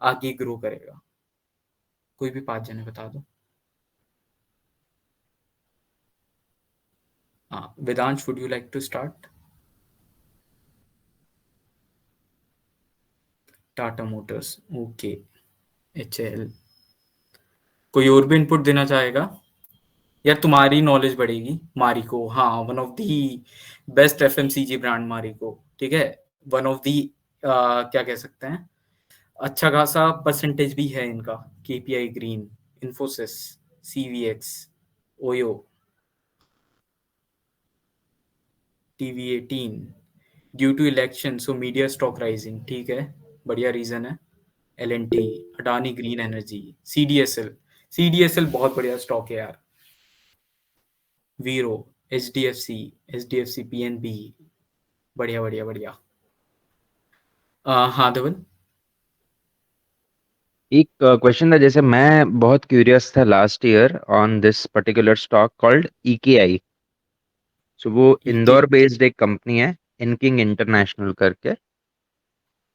आगे ग्रो करेगा। कोई भी 5 जने बता दो। हाँ, Vedansh, would you like to start? Tata Motors, okay, HL। कोई और भी इनपुट देना चाहेगा या तुम्हारी नॉलेज बढ़ेगी? मारिको, हाँ, one of the best FMCG brand Marico, ठीक है। वन ऑफ दी क्या कह सकते हैं, अच्छा खासा परसेंटेज भी है इनका। KPI green, Infosys, CVX, Oyo, TV18, due to election so media stock rising, ठीक है, बढ़िया रीजन है। LNT, Adani green energy, CDSL बहुत बढ़िया स्टॉक है यार। वीरो, HDFC PNB, बढ़िया बढ़िया बढ़िया। हाँ धवल। एक क्वेश्चन था, जैसे मैं बहुत क्यूरियस था last year on this particular stock called EKI। सो वो EK, इंदौर बेस्ड एक कंपनी है, इनकिंग इंटरनेशनल करके,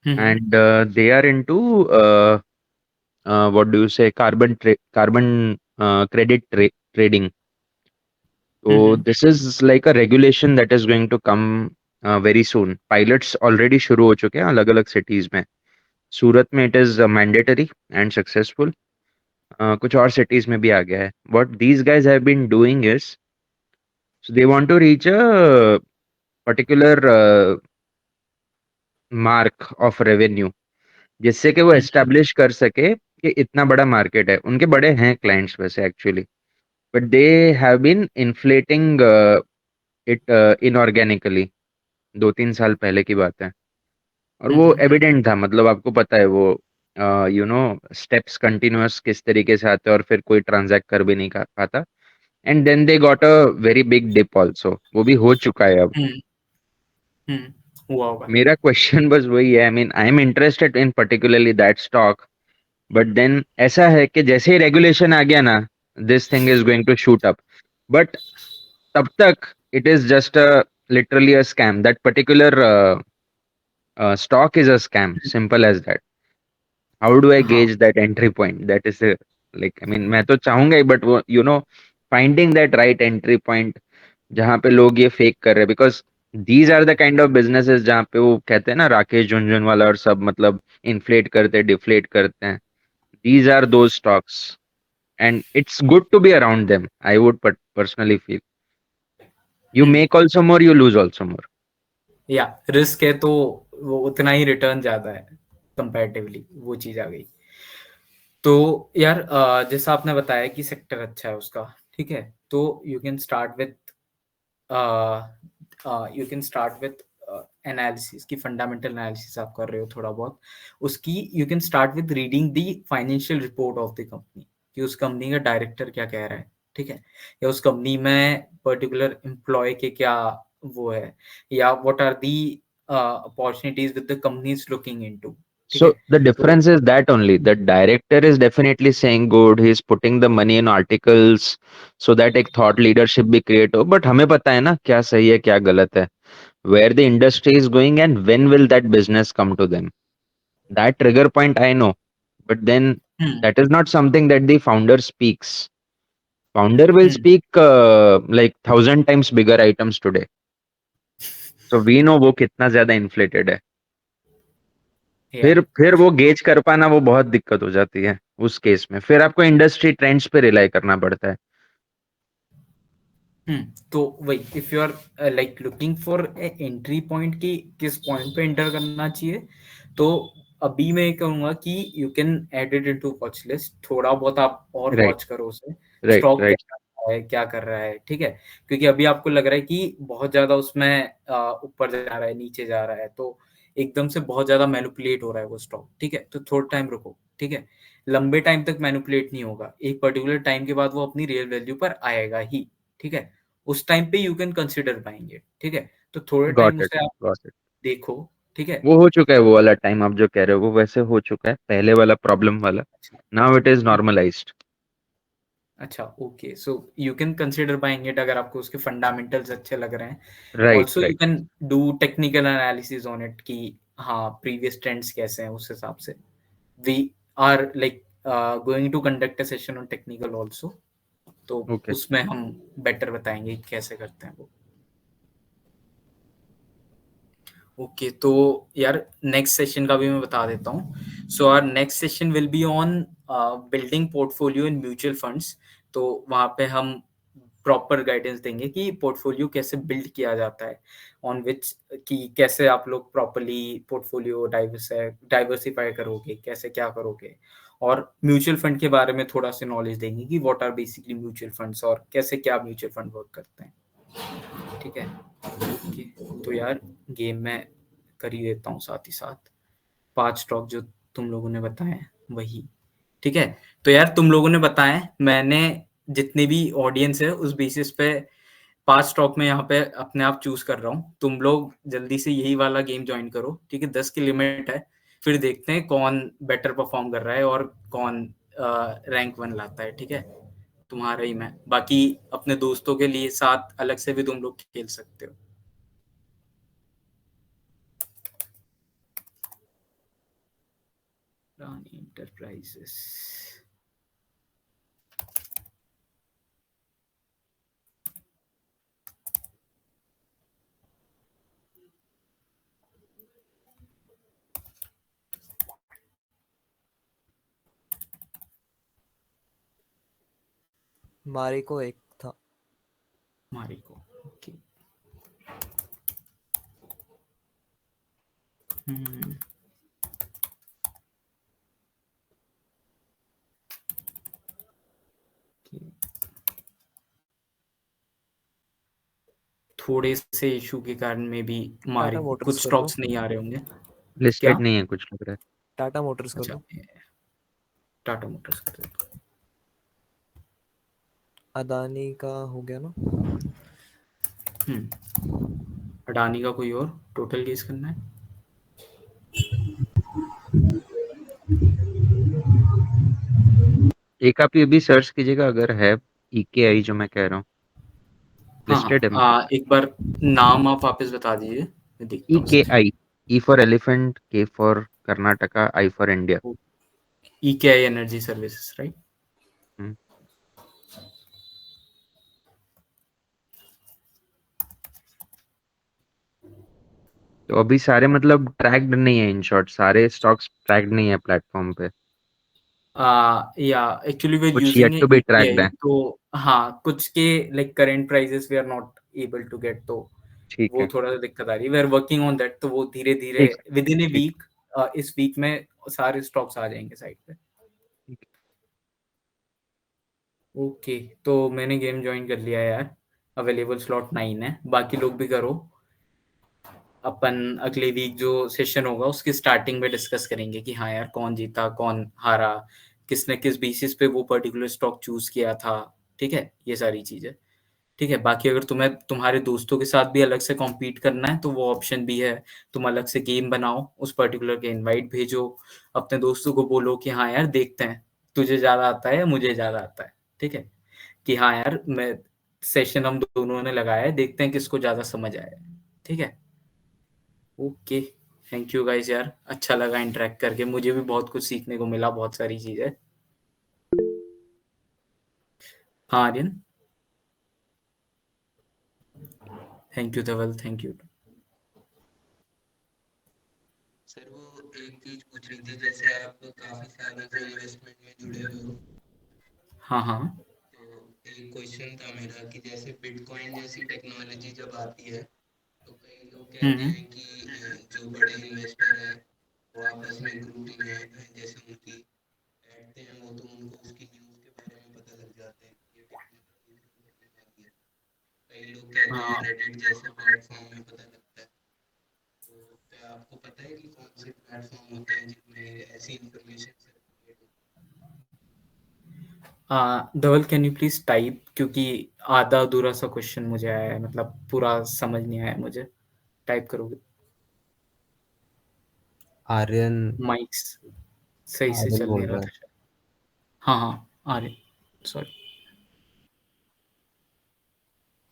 and they are into what do you say carbon credit trading. So this is like a regulation that is going to come very soon. Pilots already शुरू हो चुके हैं अलग अलग cities में. सूरत में it is mandatory and successful. कुछ और cities में भी आ गया है. What these guys have been doing is So they want to reach a particular mark of revenue, जिससे कि वो एस्टैब्लिश कर सके कि इतना बड़ा मार्केट है। उनके बड़े हैं क्लाइंट्स वैसे actually, but they have been inflating it inorganically. 2-3 साल पहले की बात है, और वो एविडेंट था, मतलब आपको पता है वो यू नो स्टेप्स कंटिन्यूअस किस तरीके से आते हैं, और फिर कोई ट्रांजैक्ट कर भी नहीं पाता, and then they got a very big dip also. वो भी हो चुका है अब। हुआ होगा। मेरा क्वेश्चन बस वही है, I mean I am interested in particularly that stock, but then ऐसा है कि जैसे ही रेगुलेशन आ गया ना, this thing is going to shoot up, but तब तक it is just literally a scam. That particular stock is a scam, simple as that. How do I हाँ gauge that entry point? That is a, like, I mean, मैं तो चाहूंगा ही, but वो finding that right entry point जहाँ पे लोग ये फेक कर रहे हैं, because these are the kind of businesses जहाँ पे वो कहते हैं ना, राकेश झुनझुनवाला और सब, मतलब इन्फ्लेट करते, डिफ्लेट करते हैं। These are those stocks, and it's good to be around them. I would personally feel you make also more, you lose also more. या रिस्क है तो वो उतना ही रिटर्न ज्यादा है कंपैरेटिवली, वो चीज आ गई। तो यार जैसा आपने बताया कि सेक्टर अच्छा है उसका, ठीक है, तो you can start with analysis की, फंडामेंटल एनालिसिस आप कर रहे हो थोड़ा बहुत उसकी। You can start with reading the financial report of the company, कि उस कंपनी का डायरेक्टर क्या कह रहा है, ठीक है, या उस कंपनी में पर्टिकुलर एम्प्लॉय के क्या वो है, या what are the opportunities with the company is looking into, ठीक So है। the तो difference is that only the director is definitely saying good, he's putting the money in articles so that एक thought leadership भी create हो, but हमें पता है ना क्या सही है क्या गलत है, where the industry is going and when will that business come to them. That trigger point I know, but then that is not something that the founder speaks. Founder will speak like 1,000 times bigger items today, so we know वो कितना ज्यादा inflated है। या फिर वो गेज कर पाना, वो बहुत दिक्कत हो जाती है उस केस में, फिर आपको इंडस्ट्री ट्रेंड्स पे रिलाई करना पड़ता है। तो वही, if you are like looking for entry point की किस पॉइंट पे एंटर करना चाहिए, तो अभी मैं कहूंगा कि you can add it into watch list, थोड़ा बहुत आप और राइट, वॉच करो उसे, राइट, स्टॉक राइट। क्या कर रहा है, ठीक है, क्योंकि अभी आपको लग रहा है कि बहुत ज्यादा उसमें ऊपर जा रहा है, नीचे जा रहा है, तो एकदम से बहुत ज्यादा मैनिपुलेट हो रहा है वो स्टॉक, ठीक है, तो थोड़ा टाइम रुको, ठीक है, लंबे टाइम तक मैनिपुलेट नहीं होगा, एक पर्टिकुलर टाइम के बाद वो अपनी रियल वैल्यू पर आएगा ही, ठीक है, उस टाइम पे यू कैन कंसिडर पाएंगे, ठीक है, तो थोड़े टाइम गॉट इट, उसे आप गॉट इट। देखो, ठीक है। वो हो चुका है, वो वाला टाइम आप जो कह रहे हो वो वैसे हो चुका है, पहले वाला प्रॉब्लम वाला। Now it is normalized. अच्छा okay, so you can consider buying it अगर आपको उसके फंडामेंटल्स अच्छे लग रहे हैं। Right, also you right. Can do technical analysis on it कि हाँ प्रीवियस ट्रेंड्स कैसे हैं, उस हिसाब से we are like going to conduct a session on technical also, तो ओके। उसमें हम बेटर बताएंगे कि कैसे करते हैं वो। ओके तो यार नेक्स्ट सेशन का भी मैं बता देता हूँ। So our next session will be on building portfolio in mutual funds. तो वहाँ पे हम प्रॉपर गाइडेंस देंगे कि पोर्टफोलियो कैसे बिल्ड किया जाता है, ऑन विच कि कैसे आप लोग प्रॉपरली पोर्टफोलियो डाइवर्सिफाई करोगे, कैसे क्या करोगे, और म्यूचुअल फंड के बारे में थोड़ा सा नॉलेज देंगे कि what are basically mutual funds और कैसे क्या म्यूचुअल फंड वर्क करते हैं, ठीक है। ओके तो यार गेम में कर ही देता हूँ साथ ही साथ 5 स्टॉक जो तुम लोगों ने बताए हैं वही, ठीक है। तो यार तुम लोगों ने बताए, मैंने जितनी भी ऑडियंस है उस बेसिस पे 5 स्टॉक में यहाँ पे अपने आप चूज कर रहा हूँ। तुम लोग जल्दी से यही वाला गेम ज्वाइन करो, ठीक है, 10 की लिमिट है, फिर देखते हैं कौन बेटर परफॉर्म कर रहा है और कौन रैंक 1 लाता है, ठीक है। तुम्हारा ही मैं, बाकी अपने दोस्तों के लिए साथ अलग से भी तुम लोग खेल सकते हो। रानी इंटरप्राइजेस, मारी को एक था। मारी को ओके। हम्म, थोड़े से इशू के कारण में भी टाटा मोटर्स कुछ कर लो, स्टॉक्स नहीं आ रहे होंगे। क्या? लिस्टेड नहीं है कुछ लग रहा है। टाटा मोटर्स कर अच्छा, लो। टाटा मोटर्स कर देते हैं। अदानी का हो गया ना। अडानी का कोई और टोटल केस करना है? एक आप ये भी सर्च कीजिएगा अगर है, EKI जो मैं कह रहा हूँ, हाँ लिस्टेड है। हाँ, एक बार नाम आप वापस बता दीजिए, मैं देखता हूँ sir. EKI, E for elephant, K for Karnataka, I for India. EKI energy services, right? Hmm. तो अभी सारे मतलब ट्रैक्ड नहीं है, इन शॉर्ट सारे स्टॉक्स ट्रैक्ड नहीं है प्लेटफॉर्म पे, या एक्चुअली वी आर कुछ using yet to be tracked EKI, है। तो हाँ, कुछ के like current prices we are not able to get, तो ठीक वो है, थोड़ा सा दिक्कत आ रही है। We are working on that, तो वो धीरे धीरे ठीक विद इन ए ठीक वीक, इस वीक में सारे स्टॉक्स आ जाएंगे साइट पे। ठीक। ओके, तो मैंने गेम ज्वाइन कर लिया यार। अवेलेबल स्लॉट 9 है, बाकी लोग भी करो। अपन अगले वीक जो सेशन होगा उसकी स्टार्टिंग में डिस्कस करेंगे कि हाँ यार, कौन जीता कौन हारा, किसने किस बेसिस पे वो पर्टिकुलर स्टॉक चूज किया था। ठीक है, ये सारी चीजें। ठीक है, बाकी अगर तुम्हें तुम्हारे दोस्तों के साथ भी अलग से कॉम्पीट करना है तो वो ऑप्शन भी है। तुम अलग से गेम बनाओ, उस पर्टिकुलर के इनवाइट भेजो, अपने दोस्तों को बोलो कि हाँ यार देखते हैं तुझे ज्यादा आता है या मुझे ज्यादा आता है। ठीक है, कि हाँ यार मैं सेशन हम दोनों ने लगाया है, देखते हैं किसको ज्यादा समझ आया है। ठीक है, ओके। थैंक यू गाइस यार, अच्छा लगा इंटरेक्ट करके, मुझे भी बहुत कुछ सीखने को मिला, बहुत सारी चीजें। हाँ Aryan, thank you Dhaval, thank you. Sir वो एक चीज पूछ रही थी, जैसे आप काफी सालों से इन्वेस्टमेंट में जुड़े हुए हो, हाँ हाँ। तो एक क्वेश्चन था मेरा कि जैसे बिटकॉइन जैसी टेक्नोलॉजी जब आती है तो कई लोग कहते हम्म हैं कि जो बड़े इन्वेस्टर हैं वो आपस में ग्रुप में जैसे उनकी बैठते हैं वो, तो उनको उसकी न्यूज़ के बारे में पता लग जाता है कि ये टेक्नोलॉजी बनने वाली है। कई लोग कहते हैं हाँ रेडिट जैसे प्लेटफॉर्म में पता लगता है। तो क्या आपको पता है कि कौन से प्लेटफॉर्म होते हैं जिनमें ऐसी इंफॉर्मेशन सर्कुलेट होती धवल, कैन यू प्लीज टाइप, क्योंकि आधा अधूरा सा क्वेश्चन मुझे आया है, मतलब पूरा समझ नहीं आया मुझे। टाइप करोगे? आर्यन माइक्स सही से आर्यन चल नहीं बोल रहा रहा था है। शायद। हाँ हाँ, Aryan, sorry.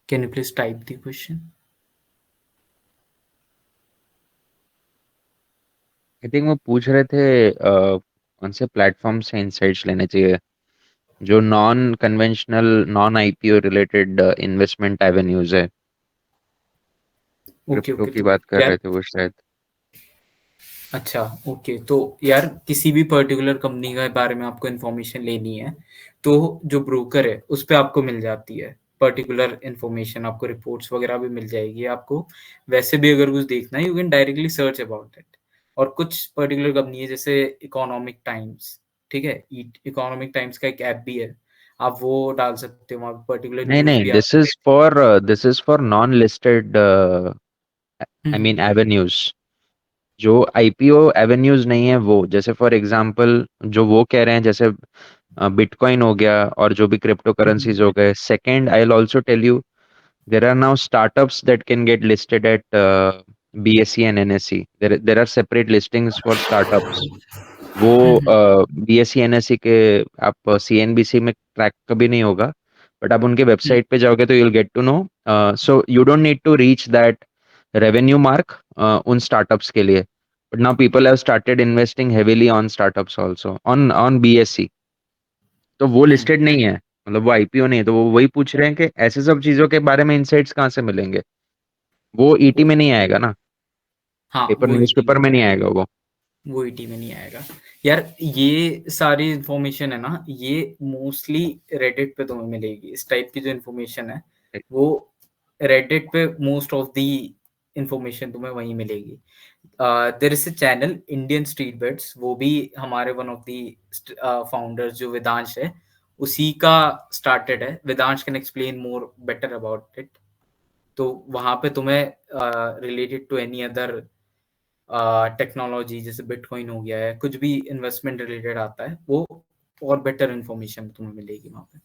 Can you please type the question? I think वो पूछ रहे थे कौन से प्लेटफॉर्म से इंसाइट्स लेने चाहिए जो non conventional, non IPO related investment avenues है। ओके क्रिप्टो ओके, की तो बात कर यार, रहे थे वो शायद। अच्छा ओके, तो यार किसी भी पर्टिकुलर कंपनी के बारे में आपको इन्फॉर्मेशन लेनी है तो जो ब्रोकर है उस पे आपको मिल जाती है पर्टिकुलर इन्फॉर्मेशन, आपको रिपोर्ट्स वगैरह भी मिल जाएगी आपको। वैसे भी अगर कुछ देखना है you can directly search about it. और कुछ पर्टिकुलर कंपनी है जैसे इकोनॉमिक टाइम्स, ठीक है, इकोनॉमिक टाइम्स का एक ऐप भी है, आप वो डाल सकते हो, वहाँ पर्टिकुलर नहीं न्यूज नहीं, भी दिस आती इज फॉर नॉन लिस्टेड, आई है। Mean avenues. जो IPO एवेन्यूज नहीं है वो, जैसे फॉर एग्जांपल जो वो कह रहे हैं, जैसे बिटकॉइन हो गया और जो भी क्रिप्टो करेंसीज हो गए। Second, I will also tell you, there are now startups that can get listed at BSE and NSE. There are separate listings for startups. वो BSE NSE के आप CNBC में ट्रैक कभी नहीं होगा, बट आप उनके वेबसाइट पे जाओगे तो you'll get to know. So you don't need to reach that revenue mark उन startups के लिए. But now people have started investing heavily on startups also on BSE. तो वो लिस्टेड नहीं है, मतलब वो IPO नहीं है, तो वो वही पूछ रहे हैं कि ऐसे सब चीजों के बारे में इंसाइट्स कहाँ से मिलेंगे। वो ET में नहीं आएगा ना, हाँ, पेपर वो ईटी न्यूज़पेपर में नहीं आएगा वो। वो ईटी में नहीं आएगा। यार ये सारी इंफॉर्मेशन है ना, ये मोस्टली रेडिट पे तुम्हें मिलेगी, इस टाइप की जो इंफॉर्मेशन है वो रेडिट पे मोस्ट ऑफ द इंफॉर्मेशन तुम्हें वहीं मिलेगी. There is a channel Indian Street Bets, वो भी हमारे वन ऑफ द फाउंडर्स जो वेदांश है उसी का स्टार्टेड है. Vedansh can explain more better about it. तो वहां पे तुम्हें related to any other technology जैसे बिटकॉइन हो गया है, कुछ भी इन्वेस्टमेंट रिलेटेड आता है, वो और बेटर इंफॉर्मेशन तुम्हें मिलेगी वहां पे.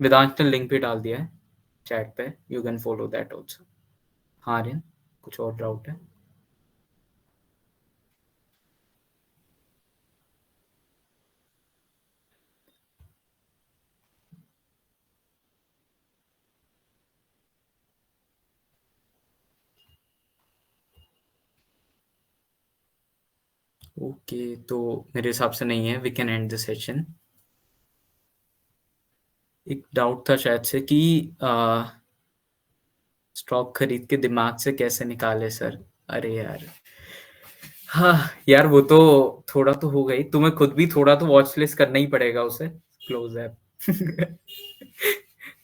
वेदांत ने लिंक भी डाल दिया है चैट पे, you can follow that also. हाँ रिन, कुछ और डाउट है? ओके, तो मेरे हिसाब से नहीं है. We can end the session. एक डाउट था शायद से कि स्टॉक खरीद के दिमाग से कैसे निकाले सर. अरे यार, हाँ यार, वो तो थोड़ा तो हो गई. तुम्हें खुद भी थोड़ा तो वॉच लिस्ट करना ही पड़ेगा उसे, क्लोज ऐप.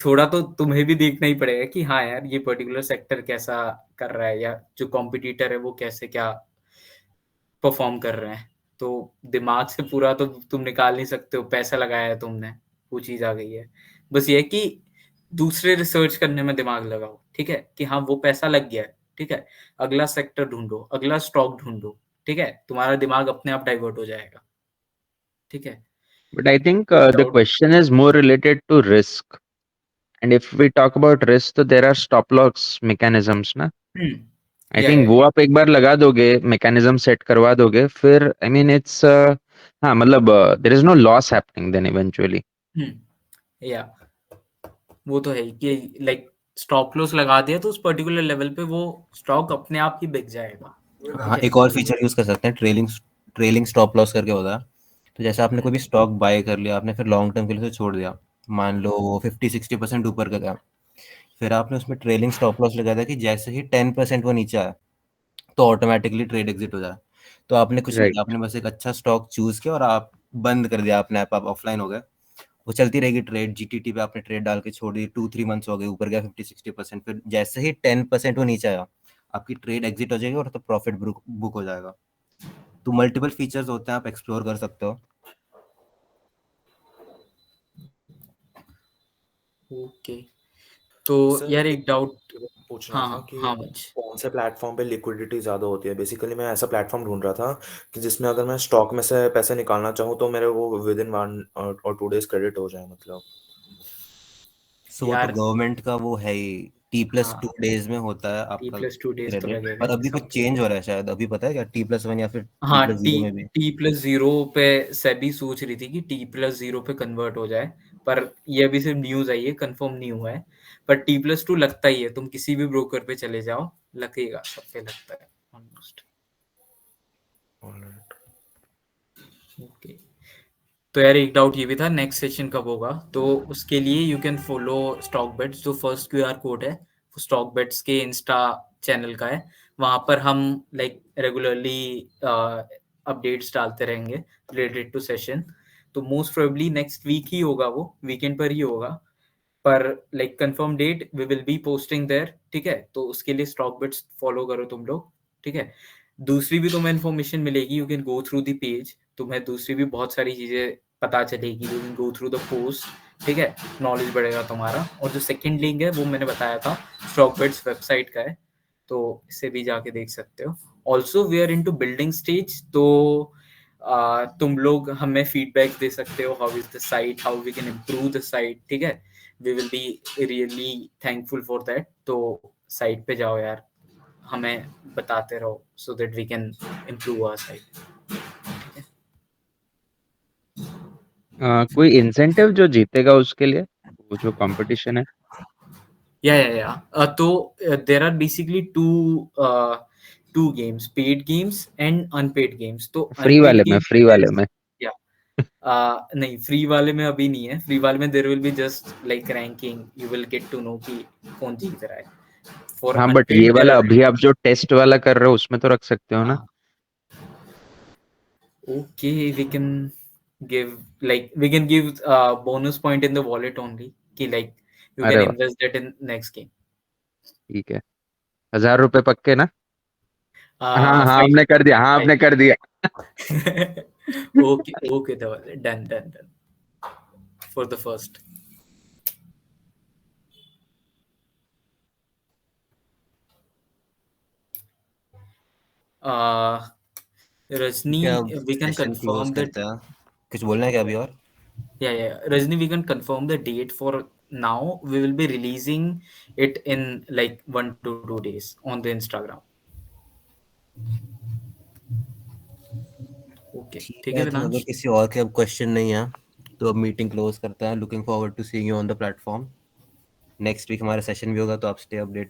थोड़ा तो तुम्हें भी देखना ही पड़ेगा कि हाँ यार, ये पर्टिकुलर सेक्टर कैसा कर रहा है, या जो कॉम्पिटिटर है वो कैसे क्या परफॉर्म कर रहे हैं. तो दिमाग से पूरा तो तुम निकाल नहीं सकते हो. पैसा लगाया है तुमने, वो चीज आ गई है. बस ये है कि दूसरे रिसर्च करने में दिमाग लगाओ, ठीक है, कि हाँ वो पैसा लग गया है, ठीक है, अगला सेक्टर ढूंढो, अगला स्टॉक ढूंढो, ठीक है, तुम्हारा दिमाग अपने आप डाइवर्ट हो जाएगा. ठीक है. But I think the Doubt- question is more related to risk. And if we talk about risk, so there are stop loss mechanisms, ना? I Yeah, think yeah, वो आप एक बार लगा दोगे, mechanism set करवा दोगे, फिर I mean it's हाँ मतलब there is no loss happening then eventually. या वो तो है ही कि लाइक स्टॉप लॉस लगा दिया तो उस पर्टिकुलर लेवल पे वो स्टॉक अपने आप ही बिक जाएगा. हाँ, एक और फीचर यूज कर सकते हैं, ट्रेलिंग स्टॉप लॉस करके होता है. तो जैसे आपने कोई भी स्टॉक बाय कर लिया, आपने फिर लॉन्ग टर्म के लिए उसे छोड़ दिया, मान लो वो 50-60% ऊपर का गया, फिर आपने उसमें ट्रेलिंग स्टॉप लॉस लगाया था कि जैसे ही 10% वो नीचे आया तो ऑटोमेटिकली ट्रेड एग्जिट हो जाए. तो आपने कुछ नहीं Right. किया, आपने बस एक अच्छा स्टॉक चूज किया और आप बंद कर दिया अपने ऐप, आप ऑफलाइन हो गए. वो चलती रहेगी ट्रेड, जीटीटी पे आपने ट्रेड डाल के छोड़ दी, 2-3 मंथ्स हो गए, ऊपर गया 50-60%, फिर जैसे ही 10% वो नीचे आया आपकी ट्रेड एग्जिट हो जाएगी और तो प्रॉफिट बुक हो जाएगा. तो मल्टीपल फीचर्स होते हैं, आप एक्सप्लोर कर सकते हो. ओके, तो सर यार एक डाउट पूछना हाँ था कि हाँ बच कौन से प्लेटफॉर्म पे लिक्विडिटी ज़्यादा होती है. बेसिकली मैं ऐसा प्लेटफॉर्म ढूंढ रहा था कि जिसमें अगर मैं स्टॉक में से पैसे निकालना चाहूँ तो मेरे वो विद इन 1 और 2 days क्रेडिट हो जाए मतलब. सो वो तो यार. गवर्नमेंट का वो है ही, T+2 हाँ, डेज में होता है आपका T+2 days तो क्रेडिट. लगेगा पर अभी कुछ सबको. चेंज हो रहा है शायद, अभी पता है क्या, T+1 या फिर हाँ, T+0 में भी. T+0 पे सेबी सोच रही थी कि T+0 पे कन्वर्ट हो जाए, पर ये अभी सिर्फ न्यूज आई है, कंफर्म नहीं हुआ है. पर T+2 लगता ही है, तुम किसी भी ब्रोकर पे चले जाओ, लगेगा, सब पे लगता है ऑलमोस्ट. ओके, तो यार एक डाउट ये भी था, नेक्स्ट सेशन कब होगा. तो उसके लिए you can follow Stock Bets. जो फर्स्ट क्यूआर कोड है वो स्टॉक बेट्स के इंस्टा चैनल का है. वहां पर हम लाइक रेगुलरली अपडेट्स डालते रहेंगे रिलेटेड टू सेशन. तो मोस्ट प्रोबेबली नेक्स्ट वीक ही होगा, वो वीकेंड पर ही होगा, पर like confirm date we will be posting there. ठीक है, तो उसके लिए स्टॉक बिट्स फॉलो करो तुम लोग. ठीक है, दूसरी भी तुम्हें इन्फॉर्मेशन मिलेगी, you can go through the page, तुम्हें दूसरी भी बहुत सारी चीजें पता चलेगी, you can go through the post. ठीक है, नॉलेज बढ़ेगा तुम्हारा. और जो सेकंड लिंक है वो मैंने बताया था, स्टॉक बिट्स वेबसाइट का है, तो इससे भी जाके देख सकते हो. Also we are into building stage, तो तुम लोग हमें फीडबैक दे सकते हो, how is the site, how we can improve the site. ठीक है, we will be really thankful for that. तो साइट पे जाओ यार, हमें बताते रहो, so that we can improve our site. कोई इंसेंटिव जो जीतेगा उसके लिए, वो जो कंपटीशन है? या तो there are basically two games, paid games and unpaid games. तो फ्री अनपेड वाले में, गेम फ्री वाले में. या नहीं, फ्री वाले में अभी नहीं है. फ्री वाले में there will be just like ranking, you will get to know कि कौन जीत रहा है. फॉर हाँ, बट ये अनपेड देयर वाला आर अभी आप जो टेस्ट वाला कर रहे हो उसमें तो रख सकते हो ना? okay, we can give bonus point in the wallet only. कि लाइक यू अरे कैन वाह, invest that in next game. ठीक है। 1000 रुपए पक्के ना? हाँ हाँ, 5 हमने कर दिया, हाँ हमने कर दिया। Okay okay Dhaval, done done done for the first. Rajni क्या we can session close confirm करते दैट हैं? कुछ बोलना है क्या अभी और? yeah Rajni, we can confirm the date for now. We will be releasing it in like 1 to 2 days on the Instagram. Okay, ठीक ठीक है है, तो अगर विनांश? किसी और के अब क्वेश्चन नहीं है तो अब मीटिंग क्लोज करता है। Looking forward to seeing you on the platform. Next week हमारा सेशन भी होगा, तो आप स्टे अपडेट